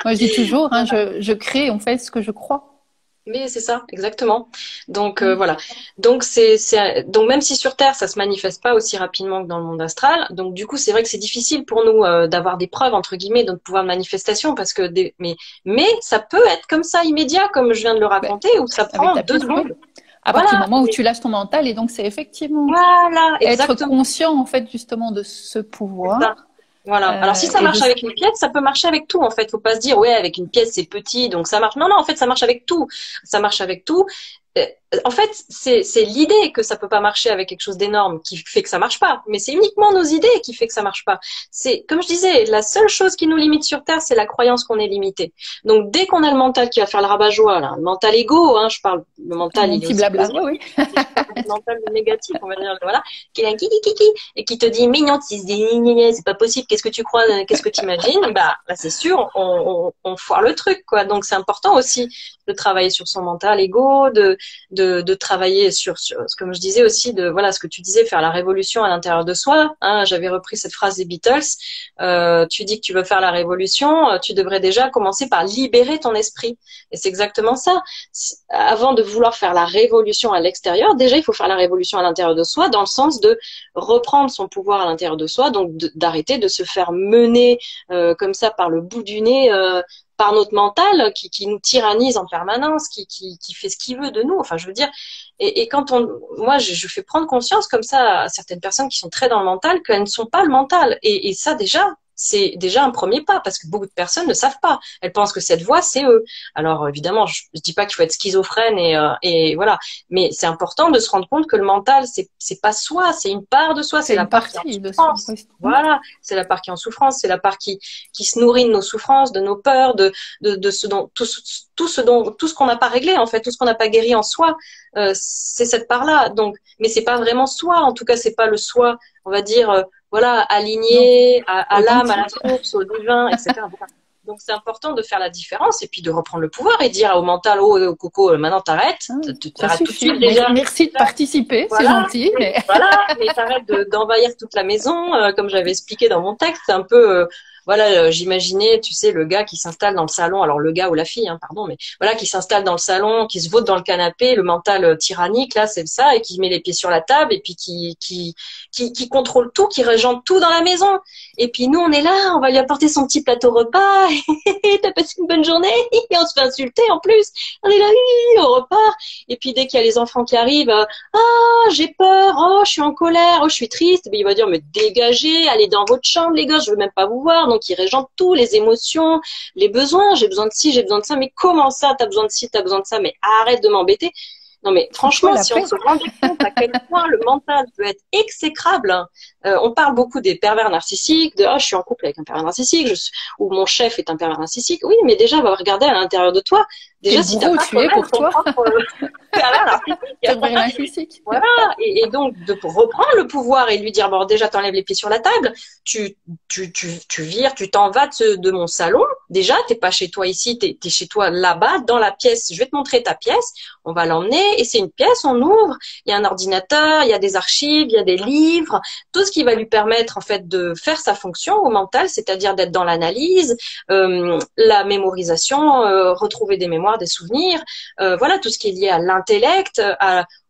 Moi, je dis toujours, hein, je crée, en fait, ce que je crois. Mais c'est ça, exactement. Donc voilà. Donc donc même si sur Terre ça se manifeste pas aussi rapidement que dans le monde astral, donc du coup c'est vrai que c'est difficile pour nous d'avoir des preuves entre guillemets de notre pouvoir de manifestation parce que mais ça peut être comme ça immédiat comme je viens de le raconter où ça prend 2 secondes. À partir du moment où tu lâches ton mental et donc c'est effectivement être conscient en fait justement de ce pouvoir. Voilà. Alors si ça marche avec une pièce, ça peut marcher avec tout en fait. Faut pas se dire ouais avec une pièce c'est petit donc ça marche. Non en fait ça marche avec tout. Ça marche avec tout. euh, en fait, c'est l'idée que ça peut pas marcher avec quelque chose d'énorme qui fait que ça marche pas. Mais c'est uniquement nos idées qui fait que ça marche pas. C'est, comme je disais, la seule chose qui nous limite sur Terre, c'est la croyance qu'on est limité. Donc, dès qu'on a le mental qui va faire le rabat-joie, là, le mental égo, hein, je parle, le mental, Mon il est petit aussi blabla, positif, oui. le mental négatif, on va dire, voilà, qui est un kiki, et qui te dit, mais non, c'est pas possible, qu'est-ce que tu crois, qu'est-ce que tu imagines? Bah, c'est sûr, on foire le truc, quoi. Donc, c'est important aussi de travailler sur son mental égo, de travailler sur, comme je disais aussi, de voilà ce que tu disais, faire la révolution à l'intérieur de soi. Hein, j'avais repris cette phrase des Beatles. Tu dis que tu veux faire la révolution, tu devrais déjà commencer par libérer ton esprit. Et c'est exactement ça. Avant de vouloir faire la révolution à l'extérieur, déjà il faut faire la révolution à l'intérieur de soi, dans le sens de reprendre son pouvoir à l'intérieur de soi, donc d'arrêter de se faire mener comme ça par le bout du nez. Par notre mental qui nous tyrannise en permanence, qui fait ce qu'il veut de nous. Enfin, je veux dire, et quand moi, je fais prendre conscience comme ça à certaines personnes qui sont très dans le mental qu'elles ne sont pas le mental. Et ça, déjà, c'est déjà un premier pas parce que beaucoup de personnes ne savent pas. Elles pensent que cette voix, c'est eux. Alors, évidemment, je dis pas qu'il faut être schizophrène et voilà. Mais c'est important de se rendre compte que le mental, c'est pas soi, c'est une part de soi, C'est c'est la une part qui est en partie de soi. souffrance. Oui. Voilà, c'est la part qui est en souffrance, c'est la part qui se nourrit de nos souffrances, de nos peurs, de ce dont tout ce qu'on n'a pas réglé en fait, tout ce qu'on n'a pas guéri en soi, c'est cette part-là. Donc, mais c'est pas vraiment soi. En tout cas, c'est pas le soi, on va dire, voilà, Non, aligné à l'âme, à la authentique. source, au divin, etc. Voilà. Donc c'est important de faire la différence et puis de reprendre le pouvoir et dire au mental, oh Coco, maintenant t'arrêtes, Hein, ça t'arrêtes tout de suffit. suite déjà. Merci de participer, c'est Voilà, gentil, mais voilà, mais t'arrêtes d'envahir toute la maison, comme j'avais expliqué dans mon texte, c'est un peu, voilà, j'imaginais, tu sais, le gars qui s'installe dans le salon, alors le gars ou la fille, hein, pardon, mais voilà, qui s'installe dans le salon, qui se vautre dans le canapé, le mental tyrannique, là, c'est ça, et qui met les pieds sur la table, et puis qui contrôle tout, qui régente tout dans la maison. Et puis nous, on est là, on va lui apporter son petit plateau repas, t'as passé une bonne journée, et on se fait insulter en plus, on est là, on repart, et puis dès qu'il y a les enfants qui arrivent, ah, j'ai peur, oh, je suis en colère, oh, je suis triste. Mais il va dire, mais dégagez, allez dans votre chambre, les gars, je veux même pas vous voir. Donc, il régente tout, les émotions, les besoins. J'ai besoin de ci, j'ai besoin de ça. Mais comment ça, t'as besoin de ci, t'as besoin de ça? Mais arrête de m'embêter. Non, mais fous-toi franchement, la si on paix. se rendait compte à quel point le mental peut être exécrable, hein, on parle beaucoup des pervers narcissiques, de, ah, je suis en couple avec un pervers narcissique, ou mon chef est un pervers narcissique. Oui, mais déjà, va regarder à l'intérieur de toi. Déjà, Quel si t'as bourreau pas tu es toi-même pour ton toi, propre pervers narcissique. pervers narcissique. Voilà, et donc de reprendre le pouvoir et lui dire bon déjà t'enlèves les pieds sur la table, tu vires, tu t'en vas de mon salon. Déjà t'es pas chez toi ici, t'es chez toi là-bas dans la pièce. Je vais te montrer ta pièce. On va l'emmener et c'est une pièce. On ouvre, il y a un ordinateur, il y a des archives, il y a des livres, tout ce qui va lui permettre en fait de faire sa fonction au mental, c'est-à-dire d'être dans l'analyse, la mémorisation, retrouver des mémoires, des souvenirs, voilà tout ce qui est lié à l'intellect,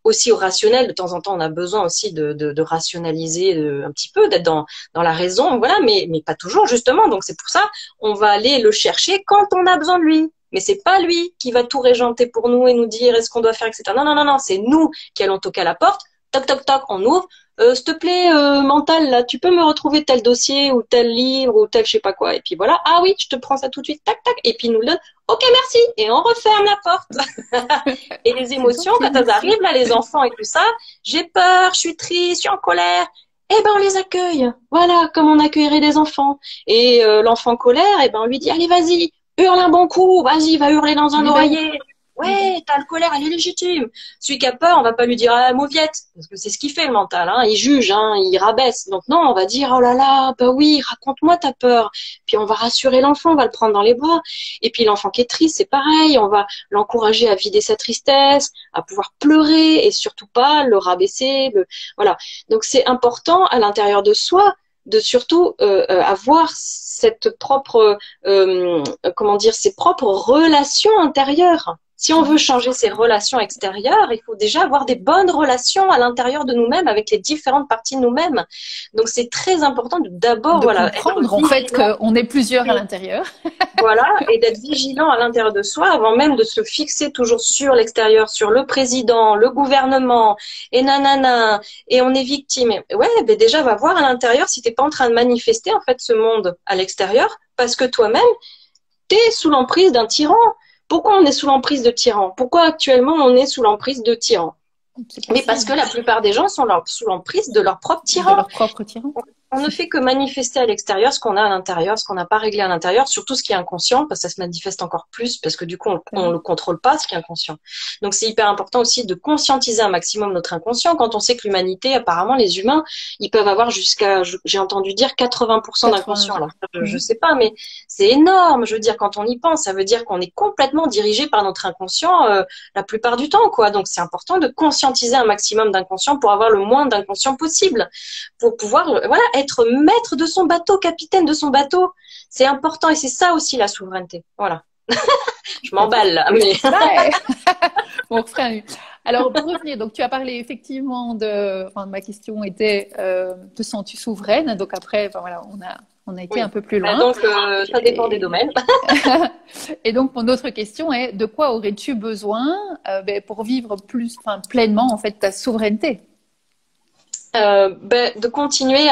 aussi au rationnel. De temps en temps, on a besoin aussi de rationaliser un petit peu, d'être dans la raison, voilà, mais pas toujours justement. Donc c'est pour ça, on va aller le chercher quand on a besoin de lui. Mais c'est pas lui qui va tout régenter pour nous et nous dire est-ce qu'on doit faire, etc. Non, non, non, non, c'est nous qui allons toquer à la porte. Toc, toc, toc, on ouvre. S'il te plaît, mental, là, tu peux me retrouver tel dossier ou tel livre ou tel je sais pas quoi. Et puis voilà, ah oui, je te prends ça tout de suite, tac, tac. Et puis il nous le donne, ok, merci. Et on referme la porte. Et les C'est émotions, gentil, quand elles merci. arrivent, là, les enfants et tout ça, j'ai peur, je suis triste, je suis en colère. Eh ben, on les accueille. Voilà, comme on accueillerait des enfants. Et l'enfant colère, eh ben, on lui dit, allez, vas-y, hurle un bon coup, vas-y, va hurler dans un Libère. oreiller. Ouais, t'as le colère, elle est légitime. Celui qui a peur, on va pas lui dire ah, mauviette, parce que c'est ce qu'il fait le mental, hein. Il juge, hein, il rabaisse. Donc non, on va dire oh là là, bah oui, raconte-moi ta peur. Puis on va rassurer l'enfant, on va le prendre dans les bras. Et puis l'enfant qui est triste, c'est pareil, on va l'encourager à vider sa tristesse, à pouvoir pleurer et surtout pas le rabaisser. Voilà. Donc c'est important à l'intérieur de soi de surtout avoir cette propre comment dire ses propres relations intérieures. Si on veut changer ses relations extérieures, il faut déjà avoir des bonnes relations à l'intérieur de nous-mêmes avec les différentes parties de nous-mêmes. Donc c'est très important de d'abord De voilà être comprendre en fait vigilant. qu'on est plusieurs à l'intérieur. Voilà, et d'être vigilant à l'intérieur de soi avant même de se fixer toujours sur l'extérieur, sur le président, le gouvernement, et nanana, et on est victime. Ouais, ben déjà, va voir à l'intérieur si t'es pas en train de manifester en fait ce monde à l'extérieur, parce que toi-même, t'es sous l'emprise d'un tyran. Pourquoi on est sous l'emprise de tyrans? Pourquoi actuellement on est sous l'emprise de tyrans? Mais parce que la plupart des gens sont sous l'emprise de leur propre tyran. De leur propre tyran. On ne fait que manifester à l'extérieur ce qu'on a à l'intérieur, ce qu'on n'a pas réglé à l'intérieur, surtout ce qui est inconscient, parce que ça se manifeste encore plus, parce que du coup, on le contrôle pas, ce qui est inconscient. Donc, c'est hyper important aussi de conscientiser un maximum notre inconscient. Quand on sait que l'humanité, apparemment, les humains, ils peuvent avoir jusqu'à, j'ai entendu dire, 80% d'inconscient. Alors, je sais pas, mais c'est énorme. Je veux dire, quand on y pense, ça veut dire qu'on est complètement dirigé par notre inconscient la plupart du temps, quoi. Donc, c'est important de conscientiser un maximum d'inconscient pour avoir le moins d'inconscient possible, pour pouvoir, voilà, être maître de son bateau, capitaine de son bateau. C'est important et c'est ça aussi la souveraineté. Voilà. Je m'emballe là, mais... Ouais. Bon, alors, pour revenir, donc tu as parlé effectivement enfin, ma question était, te sens-tu souveraine? Donc après, enfin, voilà, on a été un peu plus loin. Donc, ça dépend des domaines. Et donc, mon autre question est, de quoi aurais-tu besoin pour vivre pleinement en fait ta souveraineté? De continuer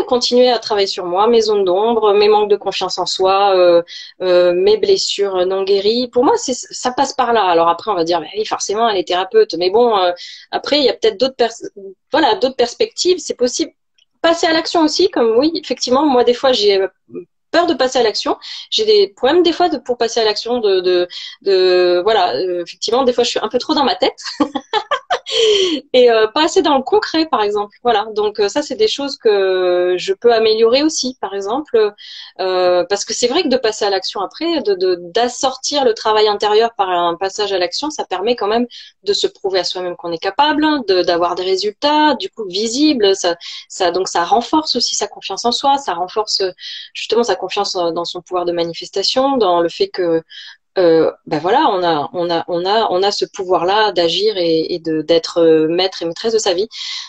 continuer à travailler sur moi, mes zones d'ombre, mes manques de confiance en soi, mes blessures non guéries. Pour moi, ça passe par là. Alors après, on va dire, oui, forcément, elle est thérapeute. Mais bon, après, il y a peut-être d'autres perspectives. C'est possible. Passer à l'action aussi, comme oui, effectivement, moi, des fois, j'ai peur de passer à l'action. J'ai des problèmes des fois pour passer à l'action effectivement, des fois, je suis un peu trop dans ma tête. Et pas assez dans le concret, par exemple. Voilà. Donc ça, c'est des choses que je peux améliorer aussi, par exemple, parce que c'est vrai que de passer à l'action après, d'assortir le travail intérieur par un passage à l'action, ça permet quand même de se prouver à soi-même qu'on est capable, d'avoir des résultats, du coup visibles. Donc ça renforce aussi sa confiance en soi, ça renforce justement sa confiance dans son pouvoir de manifestation, dans le fait que voilà, on a ce pouvoir-là d'agir et d'être maître et maîtresse de sa vie.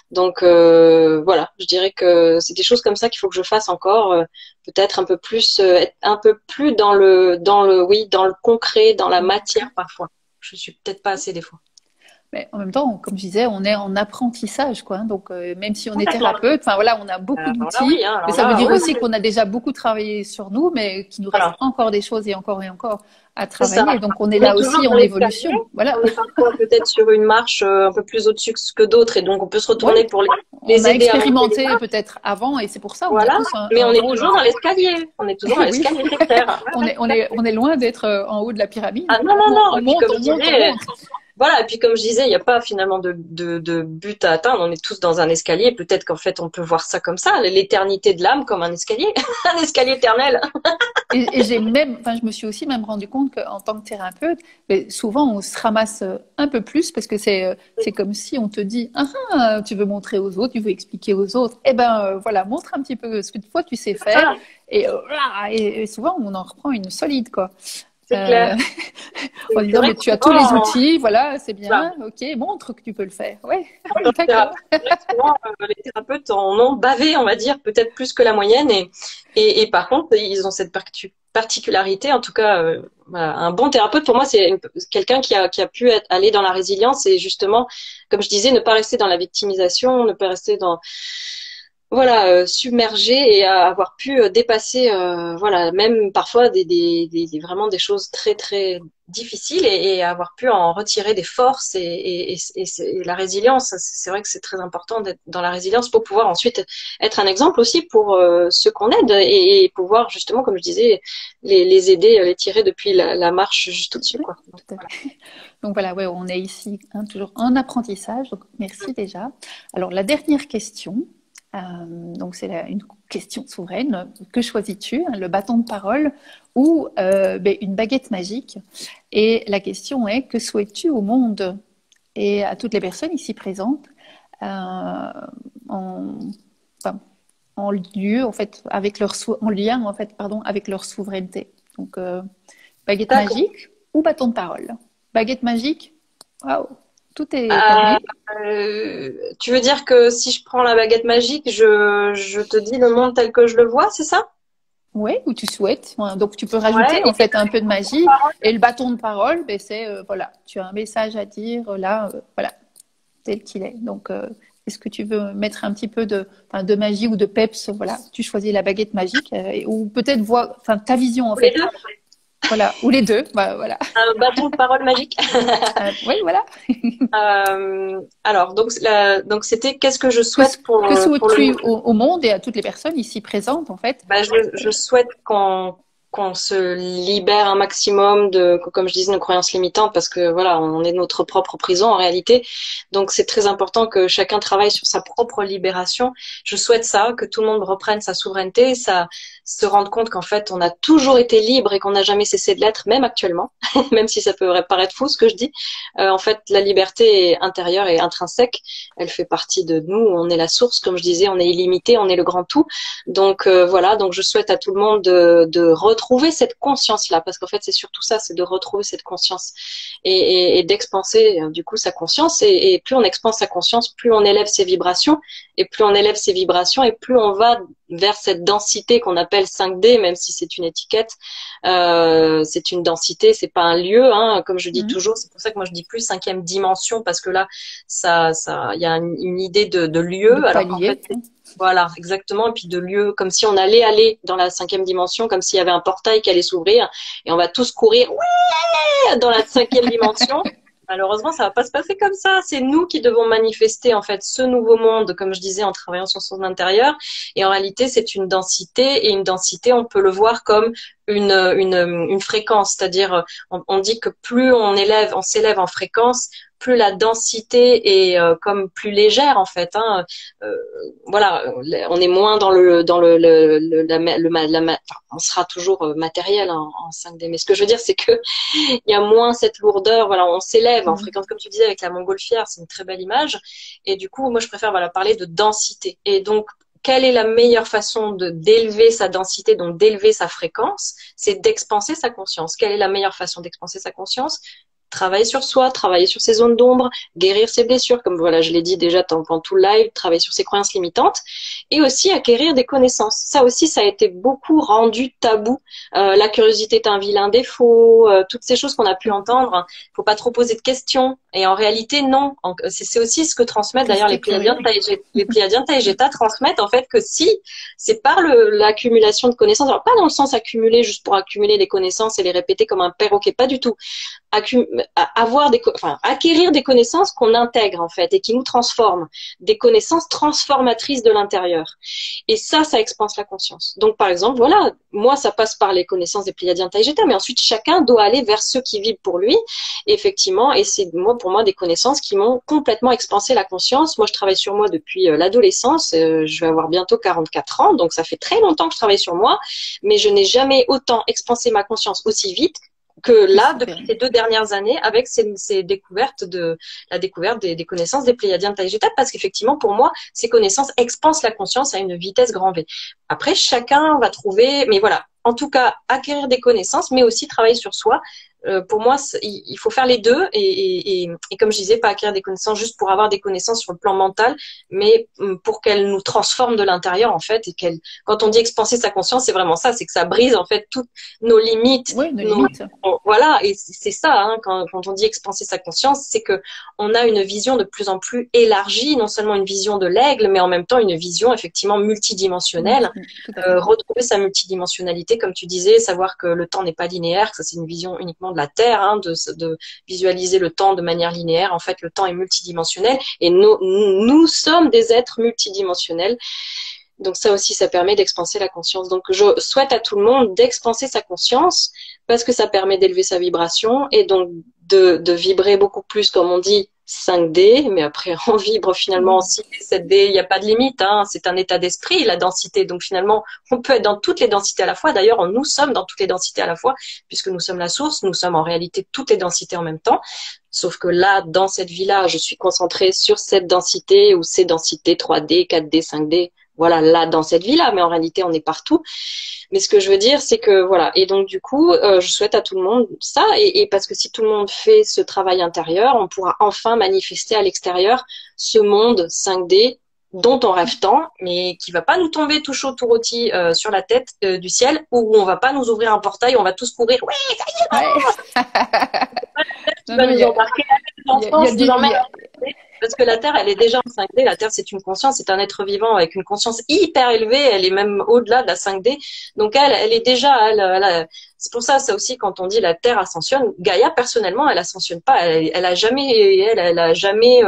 Donc voilà, je dirais que c'est des choses comme ça qu'il faut que je fasse encore, peut-être un peu plus, être un peu plus dans le concret, dans la matière parfois. Je suis peut-être pas assez des fois. Mais en même temps, comme je disais, on est en apprentissage, quoi. Donc, même si on est thérapeute, enfin voilà, on a beaucoup d'outils. Oui, mais ça veut dire aussi qu'on a déjà beaucoup travaillé sur nous, mais qu'il nous reste encore des choses et encore à travailler. Donc, on est là aussi en évolution. Voilà. On est parfois peut-être sur une marche un peu plus au-dessus que d'autres, et donc on peut se retourner pour les on a aider expérimenté peut-être avant, et c'est pour ça. Voilà. Mais on est toujours dans l'escalier. On est toujours dans l'escalier, c'est clair. on est loin d'être en haut de la pyramide. Ah non. On monte. Voilà, et puis comme je disais, il n'y a pas finalement de but à atteindre, on est tous dans un escalier, peut-être qu'en fait on peut voir ça comme ça, l'éternité de l'âme comme un escalier, un escalier éternel. et je me suis aussi même rendu compte qu'en tant que thérapeute, souvent on se ramasse un peu plus parce que c'est comme si on te dit, tu veux montrer aux autres, tu veux expliquer aux autres, voilà, montre un petit peu ce que toi tu sais faire, et souvent on en reprend une solide, quoi. C'est clair. En disant, mais tu as tous les outils, voilà, c'est bien, ok, montre que tu peux le faire. Ouais, d'accord. Souvent, les thérapeutes en ont bavé, on va dire, peut-être plus que la moyenne, et par contre, ils ont cette particularité, en tout cas, un bon thérapeute, pour moi, c'est quelqu'un qui a pu aller dans la résilience et justement, comme je disais, ne pas rester dans la victimisation, ne pas rester dans... submergé et à avoir pu dépasser, même parfois vraiment des choses très très difficiles et avoir pu en retirer des forces et la résilience. C'est vrai que c'est très important d'être dans la résilience pour pouvoir ensuite être un exemple aussi pour ceux qu'on aide et pouvoir justement, comme je disais, les aider, les tirer depuis la marche juste au-dessus, quoi. Donc voilà, on est ici toujours en apprentissage. Donc merci déjà. Alors la dernière question. Donc c'est une question souveraine. Que choisis-tu, le bâton de parole ou une baguette magique? Et la question est, que souhaites-tu au monde et à toutes les personnes ici présentes en lien avec leur souveraineté? Donc baguette magique ou bâton de parole? Baguette magique, waouh, tout est permis. Tu veux dire que si je prends la baguette magique, je te dis le monde tel que je le vois, c'est ça? Oui, ou tu souhaites. Donc tu peux rajouter un peu de magie. Et le bâton de parole, c'est tu as un message à dire là, tel qu'il est. Donc est-ce que tu veux mettre un petit peu de magie ou de peps? Voilà, tu choisis la baguette magique ou peut-être ta vision en fait. Voilà, ou les deux, bah, voilà. Un bâton de parole magique. Oui, voilà. Alors, donc c'était qu'est-ce que je Que, souhaite que pour le souhaites-tu au monde et à toutes les personnes ici présentes, en fait? bah, je souhaite qu'on se libère un maximum de, comme je disais, nos croyances limitantes, parce que voilà, on est notre propre prison en réalité. Donc c'est très important que chacun travaille sur sa propre libération. Je souhaite ça, que tout le monde reprenne sa souveraineté, se rende compte qu'en fait on a toujours été libre et qu'on n'a jamais cessé de l'être, même actuellement, même si ça peut paraître fou ce que je dis. En fait, la liberté est intérieure et intrinsèque. Elle fait partie de nous. On est la source, comme je disais, on est illimité, on est le grand tout. Donc voilà, donc je souhaite à tout le monde de retrouver cette conscience-là, parce qu'en fait c'est surtout ça, c'est de retrouver cette conscience et d'expanser du coup sa conscience. Et plus on expanse sa conscience, plus on élève ses vibrations, et plus on élève ses vibrations, et plus on va vers cette densité qu'on appelle 5D, même si c'est une étiquette, c'est une densité, c'est pas un lieu, hein, comme je dis toujours. C'est pour ça que moi je dis plus cinquième dimension, parce que là, il y a une idée de lieu, alors qu'en fait, voilà, exactement. Et puis de lieu, comme si on allait aller dans la cinquième dimension, comme s'il y avait un portail qui allait s'ouvrir, et on va tous courir ouais, dans la cinquième dimension. Malheureusement, ça va pas se passer comme ça. C'est nous qui devons manifester en fait ce nouveau monde, comme je disais, en travaillant sur son intérieur. Et en réalité, c'est une densité, et une densité, on peut le voir comme une fréquence. C'est-à-dire, on dit que plus on s'élève en fréquence, plus la densité est comme plus légère en fait. Hein. Voilà, on est moins dans enfin, on sera toujours matériel en 5D. Mais ce que je veux dire, c'est que il y a moins cette lourdeur. Voilà, on s'élève en fréquence, comme tu disais avec la montgolfière, c'est une très belle image. Et du coup, moi, je préfère parler de densité. Et donc, quelle est la meilleure façon d'élever sa densité, donc d'élever sa fréquence? C'est d'expanser sa conscience. Quelle est la meilleure façon d'expanser sa conscience? Travailler sur soi, travailler sur ses zones d'ombre, guérir ses blessures, comme voilà, je l'ai dit déjà pendant tout le live, travailler sur ses croyances limitantes, et aussi acquérir des connaissances. Ça aussi, ça a été beaucoup rendu tabou. La curiosité est un vilain défaut, toutes ces choses qu'on a pu entendre. Faut pas trop poser de questions. Et en réalité, non. C'est aussi ce que transmettent d'ailleurs les Pléiadiens Taïgeta transmettent en fait que si c'est par l'accumulation de connaissances, alors pas dans le sens accumuler juste pour accumuler des connaissances et les répéter comme un perroquet, pas du tout. Acquérir des connaissances qu'on intègre en fait et qui nous transforment, des connaissances transformatrices de l'intérieur. Et ça expanse la conscience. Donc par exemple, voilà, moi ça passe par les connaissances des Pléiadiens Taïgeta, mais ensuite chacun doit aller vers ceux qui vibrent pour lui. Et effectivement, et c'est pour moi des connaissances qui m'ont complètement expansé la conscience. Moi je travaille sur moi depuis l'adolescence, je vais avoir bientôt 44 ans, donc ça fait très longtemps que je travaille sur moi, mais je n'ai jamais autant expansé ma conscience aussi vite que là, depuis ces 2 dernières années, avec ces découvertes la découverte des connaissances des Pléiadiens de Taïgeta, parce qu'effectivement, pour moi, ces connaissances expansent la conscience à une vitesse grand V. Après, chacun va trouver, mais voilà, en tout cas, acquérir des connaissances, mais aussi travailler sur soi. Pour moi, il faut faire les deux et comme je disais, pas acquérir des connaissances juste pour avoir des connaissances sur le plan mental, mais pour qu'elles nous transforment de l'intérieur en fait, et quand on dit expanser sa conscience, c'est vraiment ça, c'est que ça brise en fait toutes nos limites. Oui, nos limites. Voilà, et c'est ça, hein, quand on dit expanser sa conscience, c'est que on a une vision de plus en plus élargie, non seulement une vision de l'aigle, mais en même temps une vision effectivement multidimensionnelle. Retrouver sa multidimensionnalité, comme tu disais, savoir que le temps n'est pas linéaire, que ça c'est une vision uniquement de la Terre, hein, de visualiser le temps de manière linéaire. En fait, le temps est multidimensionnel et nous sommes des êtres multidimensionnels. Donc ça aussi, ça permet d'expanser la conscience. Donc je souhaite à tout le monde d'expanser sa conscience parce que ça permet d'élever sa vibration et donc de vibrer beaucoup plus, comme on dit, 5D, mais après on vibre finalement en 6D, 7D, il n'y a pas de limite, hein, c'est un état d'esprit, la densité, donc finalement on peut être dans toutes les densités à la fois, d'ailleurs nous sommes dans toutes les densités à la fois, puisque nous sommes la source, nous sommes en réalité toutes les densités en même temps, sauf que là, dans cette vie-là, je suis concentrée sur cette densité ou ces densités 3D, 4D, 5D, voilà, là, dans cette vie-là, mais en réalité, on est partout. Mais ce que je veux dire, c'est que, voilà, et donc du coup, je souhaite à tout le monde ça, et parce que si tout le monde fait ce travail intérieur, on pourra enfin manifester à l'extérieur ce monde 5D dont on rêve tant, mais qui va pas nous tomber tout chaud, tout rôti sur la tête du ciel, où on va pas nous ouvrir un portail, on va tous courir, oui, ça y est, tu vas nous embarquer en France, nous emmène. Parce que la Terre, elle est déjà en 5D. La Terre, c'est une conscience, c'est un être vivant avec une conscience hyper élevée. Elle est même au-delà de la 5D. Donc elle est déjà, c'est pour ça, ça aussi, quand on dit la Terre ascensionne, Gaïa, personnellement, elle ascensionne pas. Elle a jamais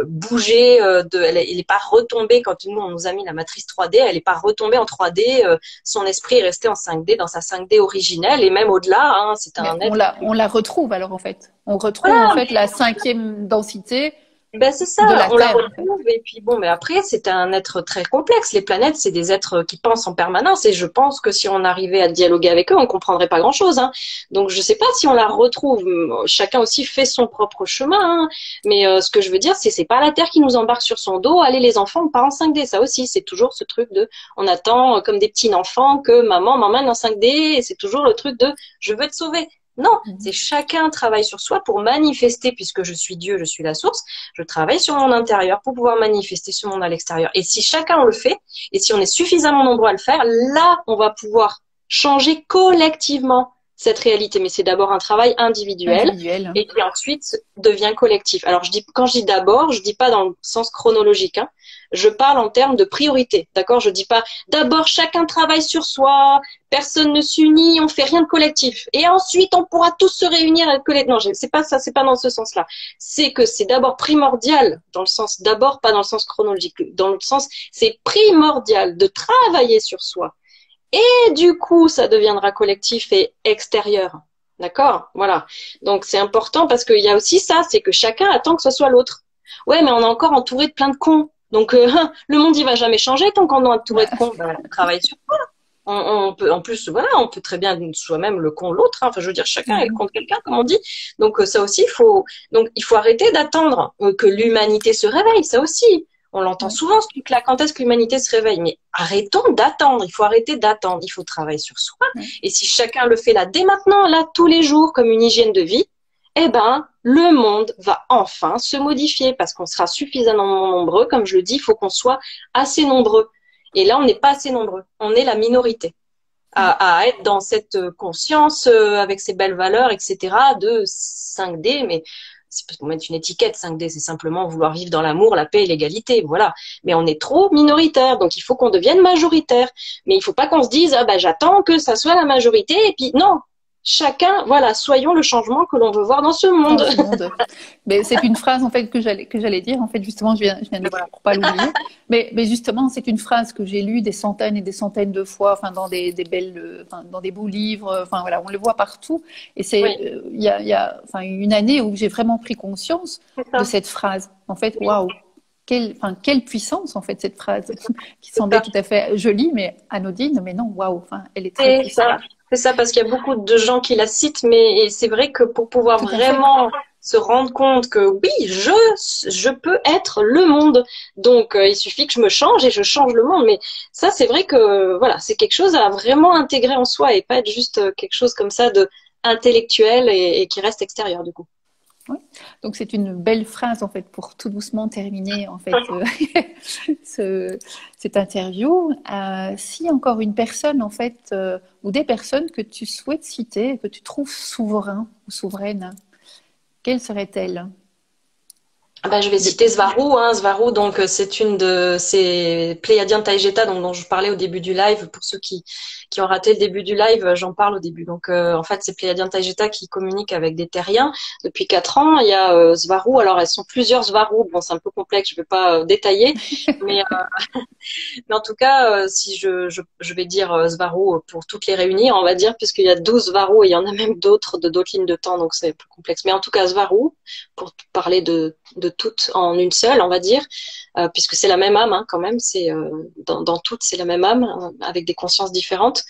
bougé, elle est pas retombée quand nous, on nous a mis la matrice 3D, elle est pas retombée en 3D, son esprit est resté en 5D, dans sa 5D originelle, et même au-delà, hein, c'est Mais un être. on la retrouve alors en fait. On retrouve en Voilà, fait la cinquième densité ben c'est ça, de la on la Terre en fait. retrouve et puis bon, mais après c'est un être très complexe. Les planètes, c'est des êtres qui pensent en permanence et je pense que si on arrivait à dialoguer avec eux, on comprendrait pas grand-chose. Hein. Donc je sais pas si on la retrouve. Chacun aussi fait son propre chemin. Hein. Mais ce que je veux dire, c'est pas la Terre qui nous embarque sur son dos. Allez les enfants, on part en 5D. Ça aussi, c'est toujours ce truc de, on attend comme des petits enfants que maman m'emmène en 5D et c'est toujours le truc de, je veux te sauver. Non, c'est chacun travaille sur soi pour manifester, puisque je suis Dieu, je suis la source, je travaille sur mon intérieur pour pouvoir manifester ce monde à l'extérieur. Et si chacun le fait, et si on est suffisamment nombreux à le faire, là, on va pouvoir changer collectivement cette réalité. Mais c'est d'abord un travail individuel, Individuel. et qui ensuite devient collectif. Alors, quand je dis d'abord, je dis pas dans le sens chronologique, hein. Je parle en termes de priorité, d'accord? Je dis pas d'abord chacun travaille sur soi, personne ne s'unit, on fait rien de collectif. Et ensuite, on pourra tous se réunir collectivement. Non, c'est pas ça, c'est pas dans ce sens-là. C'est que c'est d'abord primordial, dans le sens d'abord, pas dans le sens chronologique, dans le sens, c'est primordial de travailler sur soi. Et du coup, ça deviendra collectif et extérieur. D'accord? Voilà. Donc, c'est important parce qu'il y a aussi ça, c'est que chacun attend que ce soit l'autre. Ouais, mais on est encore entouré de plein de cons. Donc, le monde, il va jamais changer tant qu'on est entouré de cons. Ben, on travaille sur quoi? On peut, en plus, voilà, on peut très bien soi-même le con de l'autre. Hein. Enfin, je veux dire, chacun est le con de quelqu'un, comme on dit. Donc, ça aussi, il faut arrêter d'attendre que l'humanité se réveille. Ça aussi, on l'entend souvent, ce truc-là. Quand est-ce que l'humanité se réveille? Mais arrêtons d'attendre. Il faut arrêter d'attendre. Il faut travailler sur soi. Et si chacun le fait là, dès maintenant, là, tous les jours, comme une hygiène de vie, eh ben, le monde va enfin se modifier parce qu'on sera suffisamment nombreux. Comme je le dis, il faut qu'on soit assez nombreux. Et là, on n'est pas assez nombreux. On est la minorité à être dans cette conscience avec ces belles valeurs, etc. de 5D. Mais c'est pour mettre une étiquette 5D, c'est simplement vouloir vivre dans l'amour, la paix et l'égalité. Voilà. Mais on est trop minoritaire, donc il faut qu'on devienne majoritaire. Mais il faut pas qu'on se dise ah ben j'attends que ça soit la majorité et puis non. Chacun, voilà, soyons le changement que l'on veut voir dans ce monde. Dans ce monde. Mais c'est une phrase en fait que j'allais dire. En fait, justement, je viens de pour pas l'oublier. Mais justement, c'est une phrase que j'ai lue des centaines et des centaines de fois, enfin dans des belles, enfin, dans des beaux livres. Enfin voilà, on le voit partout. Et c'est il y a enfin une année où j'ai vraiment pris conscience de cette phrase. En fait, waouh. Quelle puissance en fait cette phrase qui semblait tout à fait jolie mais anodine, mais non, waouh, enfin, elle est très puissante. C'est ça, parce qu'il y a beaucoup de gens qui la citent, mais c'est vrai que pour pouvoir vraiment se rendre compte que oui, je peux être le monde. Donc, il suffit que je me change et je change le monde. Mais ça, c'est vrai que voilà, c'est quelque chose à vraiment intégrer en soi et pas être juste quelque chose comme ça de intellectuel et qui reste extérieur du coup. Oui. Donc c'est une belle phrase en fait pour tout doucement terminer en fait cette interview. Si encore une personne en fait ou des personnes que tu souhaites citer, que tu trouves souverain ou souveraine, quelle serait-elle? Ben, je vais citer Svaru, hein. Svaru, donc c'est Pléiadien Taïgeta, donc dont je parlais au début du live. Pour ceux qui ont raté le début du live, j'en parle au début. Donc en fait, c'est Pléiadien Taïgeta qui communique avec des terriens depuis 4 ans. Il y a Svaru, alors elles sont plusieurs Svaru. Bon, c'est un peu complexe, je vais pas détailler, mais mais en tout cas, si je vais dire Svaru pour toutes les réunir, on va dire, puisqu'il y a 12 Svaru et il y en a même d'autres de d'autres lignes de temps, donc c'est plus complexe. Mais en tout cas, Svaru, pour parler de toutes en une seule, on va dire, puisque c'est la même âme, hein, quand même. C'est dans toutes, c'est la même âme, avec des consciences différentes.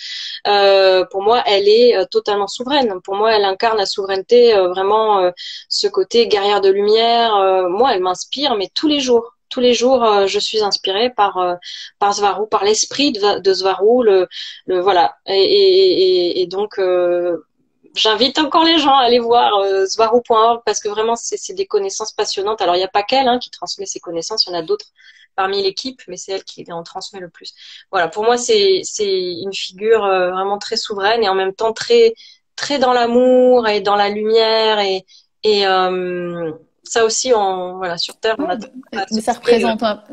Pour moi, elle est totalement souveraine. Pour moi, elle incarne la souveraineté, vraiment ce côté guerrière de lumière. Moi, elle m'inspire, mais tous les jours. Tous les jours, je suis inspirée par Svaru, par l'esprit de Svaru, le voilà. Et donc, j'invite encore les gens à aller voir svaru.org parce que vraiment, c'est des connaissances passionnantes. Alors, il n'y a pas qu'elle qui transmet ses connaissances, il y en a d'autres parmi l'équipe, mais c'est elle qui en transmet le plus. Voilà, pour moi, c'est une figure vraiment très souveraine et en même temps très, très dans l'amour et dans la lumière et Ça aussi, voilà, sur Terre, on Ouais, a tendance à mais ça s'occuper,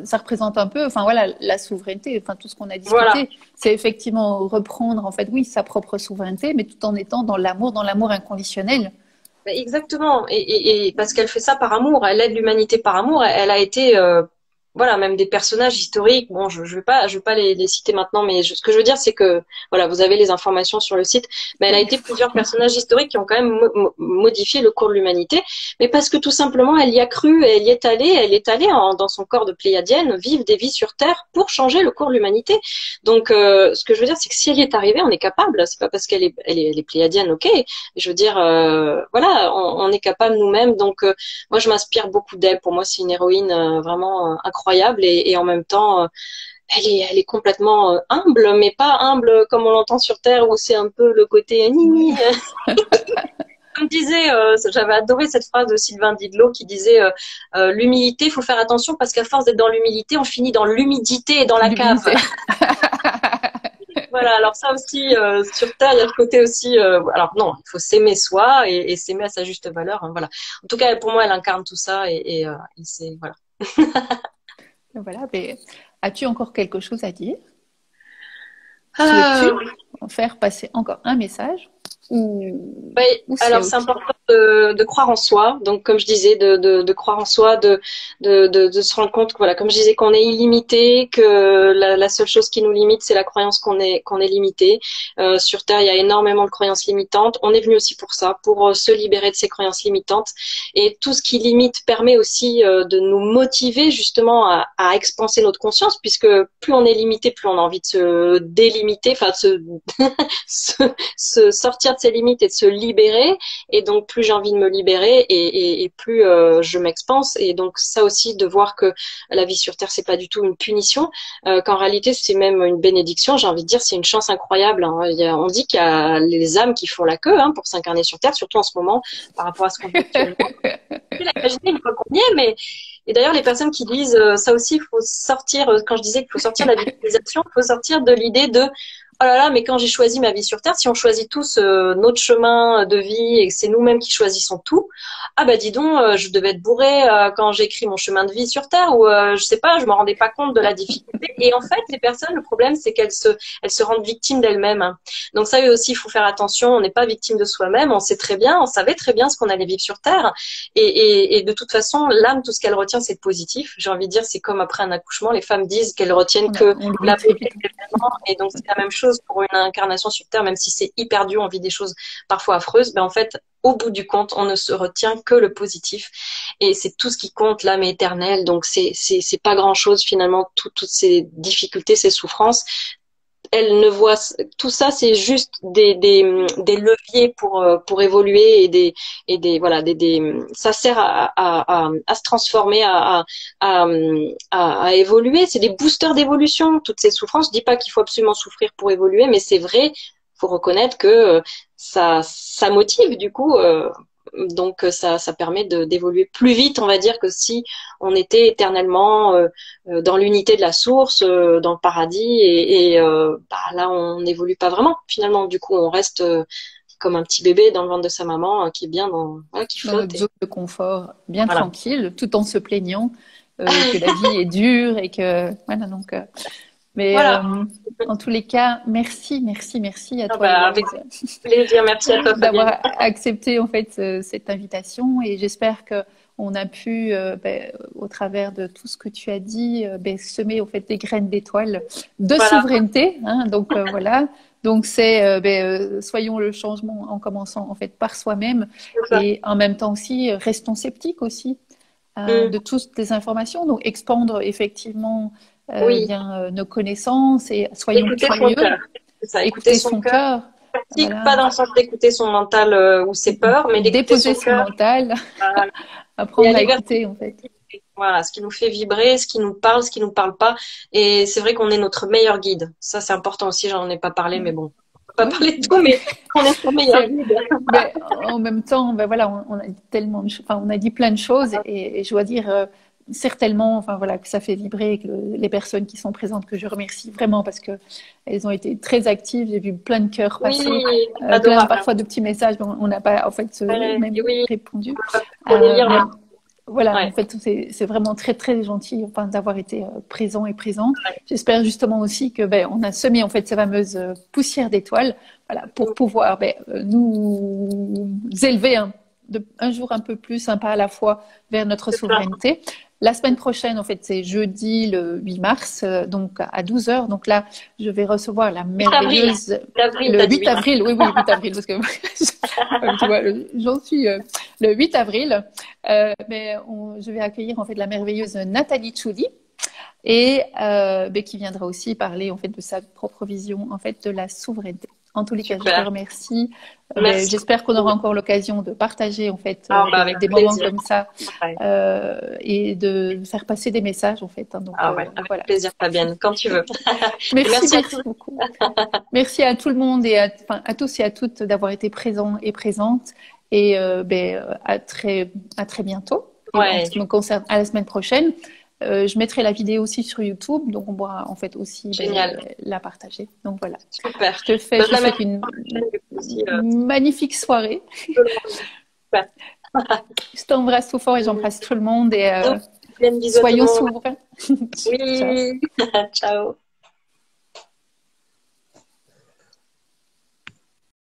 ça représente un peu, enfin voilà, la souveraineté, enfin tout ce qu'on a voilà. discuté, c'est effectivement reprendre en fait, oui, sa propre souveraineté, mais tout en étant dans l'amour inconditionnel. Exactement. Et parce qu'elle fait ça par amour, elle aide l'humanité par amour. Elle a été, voilà, même des personnages historiques. Bon, je vais pas les citer maintenant, mais ce que je veux dire, c'est que, voilà, vous avez les informations sur le site. Mais elle a été plusieurs personnages historiques qui ont quand même modifié le cours de l'humanité. Mais parce que tout simplement, elle y a cru, et elle est allée dans son corps de pléiadienne vivre des vies sur Terre pour changer le cours de l'humanité. Donc, ce que je veux dire, c'est que si elle y est arrivée, on est capable. C'est pas parce elle est pléiadienne, ok. Je veux dire, voilà, on est capable nous-mêmes. Donc, moi, je m'inspire beaucoup d'elle. Pour moi, c'est une héroïne vraiment incroyable et en même temps, elle est complètement humble, mais pas humble comme on l'entend sur Terre où c'est un peu le côté Ouais. ni. Comme disait, j'avais adoré cette phrase de Sylvain Didlot qui disait l'humilité, il faut faire attention parce qu'à force d'être dans l'humilité, on finit dans l'humidité et dans la cave. L'humilité. Voilà, alors ça aussi, sur Terre, il y a le côté aussi, alors non, il faut s'aimer soi et s'aimer à sa juste valeur, hein, voilà. En tout cas, pour moi, elle incarne tout ça et c'est, voilà. Voilà, mais as-tu encore quelque chose à dire? Souhaites-tu Euh, en faire passer encore un message Oui, ou c'est alors c'est OK? important de croire en soi. Donc, comme je disais, de croire en soi, de se rendre compte que, voilà, comme je disais, qu'on est illimité, que la seule chose qui nous limite, c'est la croyance qu'on est limité. Sur Terre, il y a énormément de croyances limitantes. On est venu aussi pour ça, pour se libérer de ces croyances limitantes. Et tout ce qui limite permet aussi de nous motiver justement à expanser notre conscience, puisque plus on est limité, plus on a envie de se délimiter, enfin de se sortir de ses limites et de se libérer. Et donc, plus j'ai envie de me libérer et plus je m'expanse. Et donc, ça aussi, de voir que la vie sur Terre, c'est pas du tout une punition, qu'en réalité, c'est même une bénédiction. J'ai envie de dire, c'est une chance incroyable. Hein. On dit qu'il y a les âmes qui font la queue pour s'incarner sur Terre, surtout en ce moment, par rapport à ce qu'on vit actuellement. Je peux l'imaginer une fois qu'on y est, mais et d'ailleurs, les personnes qui disent ça aussi, il faut sortir, quand je disais qu'il faut sortir de la victimisation, il faut sortir de l'idée de oh là là, mais quand j'ai choisi ma vie sur Terre, si on choisit tous notre chemin de vie et que c'est nous-mêmes qui choisissons tout, ah bah dis donc, je devais être bourrée quand j'ai écrit mon chemin de vie sur Terre ou je sais pas, je me rendais pas compte de la difficulté. Et en fait, les personnes, le problème, c'est qu'elles se rendent victimes d'elles-mêmes. Hein. Donc ça aussi, il faut faire attention. On n'est pas victime de soi-même. On sait très bien, on savait très bien ce qu'on allait vivre sur Terre. Et de toute façon, l'âme, tout ce qu'elle retient, c'est le positif. J'ai envie de dire, c'est comme après un accouchement, les femmes disent qu'elles retiennent que On l'oublie la très beauté vite. des événements. Et donc, c'est la même chose pour une incarnation sur Terre, même si c'est hyper dur, on vit des choses parfois affreuses. Ben, en fait, au bout du compte, on ne se retient que le positif. Et c'est tout ce qui compte, l'âme est éternelle. Donc, c'est pas grand chose, finalement, toutes ces difficultés, ces souffrances elle ne voit tout ça, c'est juste des leviers pour évoluer et des voilà ça sert à se transformer à évoluer, c'est des boosters d'évolution toutes ces souffrances. Je dis pas qu'il faut absolument souffrir pour évoluer, mais c'est vrai, faut reconnaître que ça motive du coup donc ça permet d'évoluer plus vite, on va dire, que si on était éternellement dans l'unité de la source, dans le paradis, bah, là on n'évolue pas vraiment finalement. Du coup, on reste comme un petit bébé dans le ventre de sa maman qui est bien voilà, qui Dans flotte. notre zone de confort, bien Voilà. tranquille, tout en se plaignant que la vie est dure et que voilà donc. Mais Voilà. en tous les cas, merci, merci, merci à Ah toi, bah, avec Héloïse, plaisir. Merci à toi, Fabienne. d'avoir accepté en fait cette invitation et j'espère que on a pu, au travers de tout ce que tu as dit, semer en fait des graines d'étoiles de Voilà. souveraineté. Hein, donc voilà. Donc c'est, soyons le changement en commençant en fait par soi-même C'est ça. et en même temps aussi restons sceptiques aussi Mm. de toutes les informations. Donc expandre effectivement Oui. nos connaissances et soyons Écouter son curieux, cœur. C'est ça. Écouter écouter son son cœur. cœur, Pratique pas voilà, dans le sens d'écouter son mental ou ses peurs, mais d'écouter déposer son son cœur. mental, Voilà. Et apprendre à aller vers écouter en fait. voilà, ce qui nous fait vibrer, ce qui nous parle, ce qui nous parle pas. Et c'est vrai qu'on est notre meilleur guide. Ça, c'est important aussi. J'en ai pas parlé, mais bon, on peut pas Oui, parler de tout, mais on est son meilleur c'est, guide. en même temps, voilà, on a dit tellement, enfin, on a dit plein de choses et je dois dire certainement, enfin voilà, que ça fait vibrer, que les personnes qui sont présentes, que je remercie vraiment parce que elles ont été très actives. J'ai vu plein de cœurs passer, Oui, plein adorable. parfois de petits messages dont on n'a pas en fait Et même oui, répondu. on va les lire. Mais Voilà, en Ouais. fait, c'est vraiment très, très gentil, enfin, d'avoir été présent et présente. J'espère justement aussi que, ben, on a semé, en fait, ces fameuses poussières d'étoiles, voilà, pour pouvoir, ben, nous élever un jour un peu plus, un pas à la fois vers notre C'est ça. souveraineté. La semaine prochaine, en fait, c'est jeudi le 8 mars, donc à 12 heures. Donc là, je vais recevoir la 8 avril. merveilleuse, 8 avril, le t'as dit 8 8 mars. avril, oui, oui, 8 avril, parce que tu vois, j'en suis le 8 avril. Je vais accueillir en fait la merveilleuse Nathalie Tchouli et qui viendra aussi parler en fait de sa propre vision en fait de la souveraineté. En tous les cas, je te Super. remercie. Merci J'espère qu'on aura beaucoup. encore l'occasion de partager en fait Ah, bah, avec des moments plaisir. comme ça Ouais. et de faire passer des messages en fait, hein. Donc Ah ouais, avec voilà. plaisir, Fabienne, quand tu veux. Et Merci, merci à merci tous. beaucoup. Merci à tout le monde et enfin, à tous et à toutes d'avoir été présents et présentes. Et à très bientôt. Et en ce Ouais, qui me concerne, à la semaine prochaine. Je mettrai la vidéo aussi sur YouTube, donc on pourra en fait aussi génial. la partager. Donc voilà. Super. Je Bah, je te la souhaite mettrai la prochaine, du coup, aussi, une magnifique soirée. tout le monde. Super. Je t'embrasse tout fort et j'embrasse tout le monde et Bisous. Bisous à tout le soyons monde. souverains. Ciao. Oui. Ciao.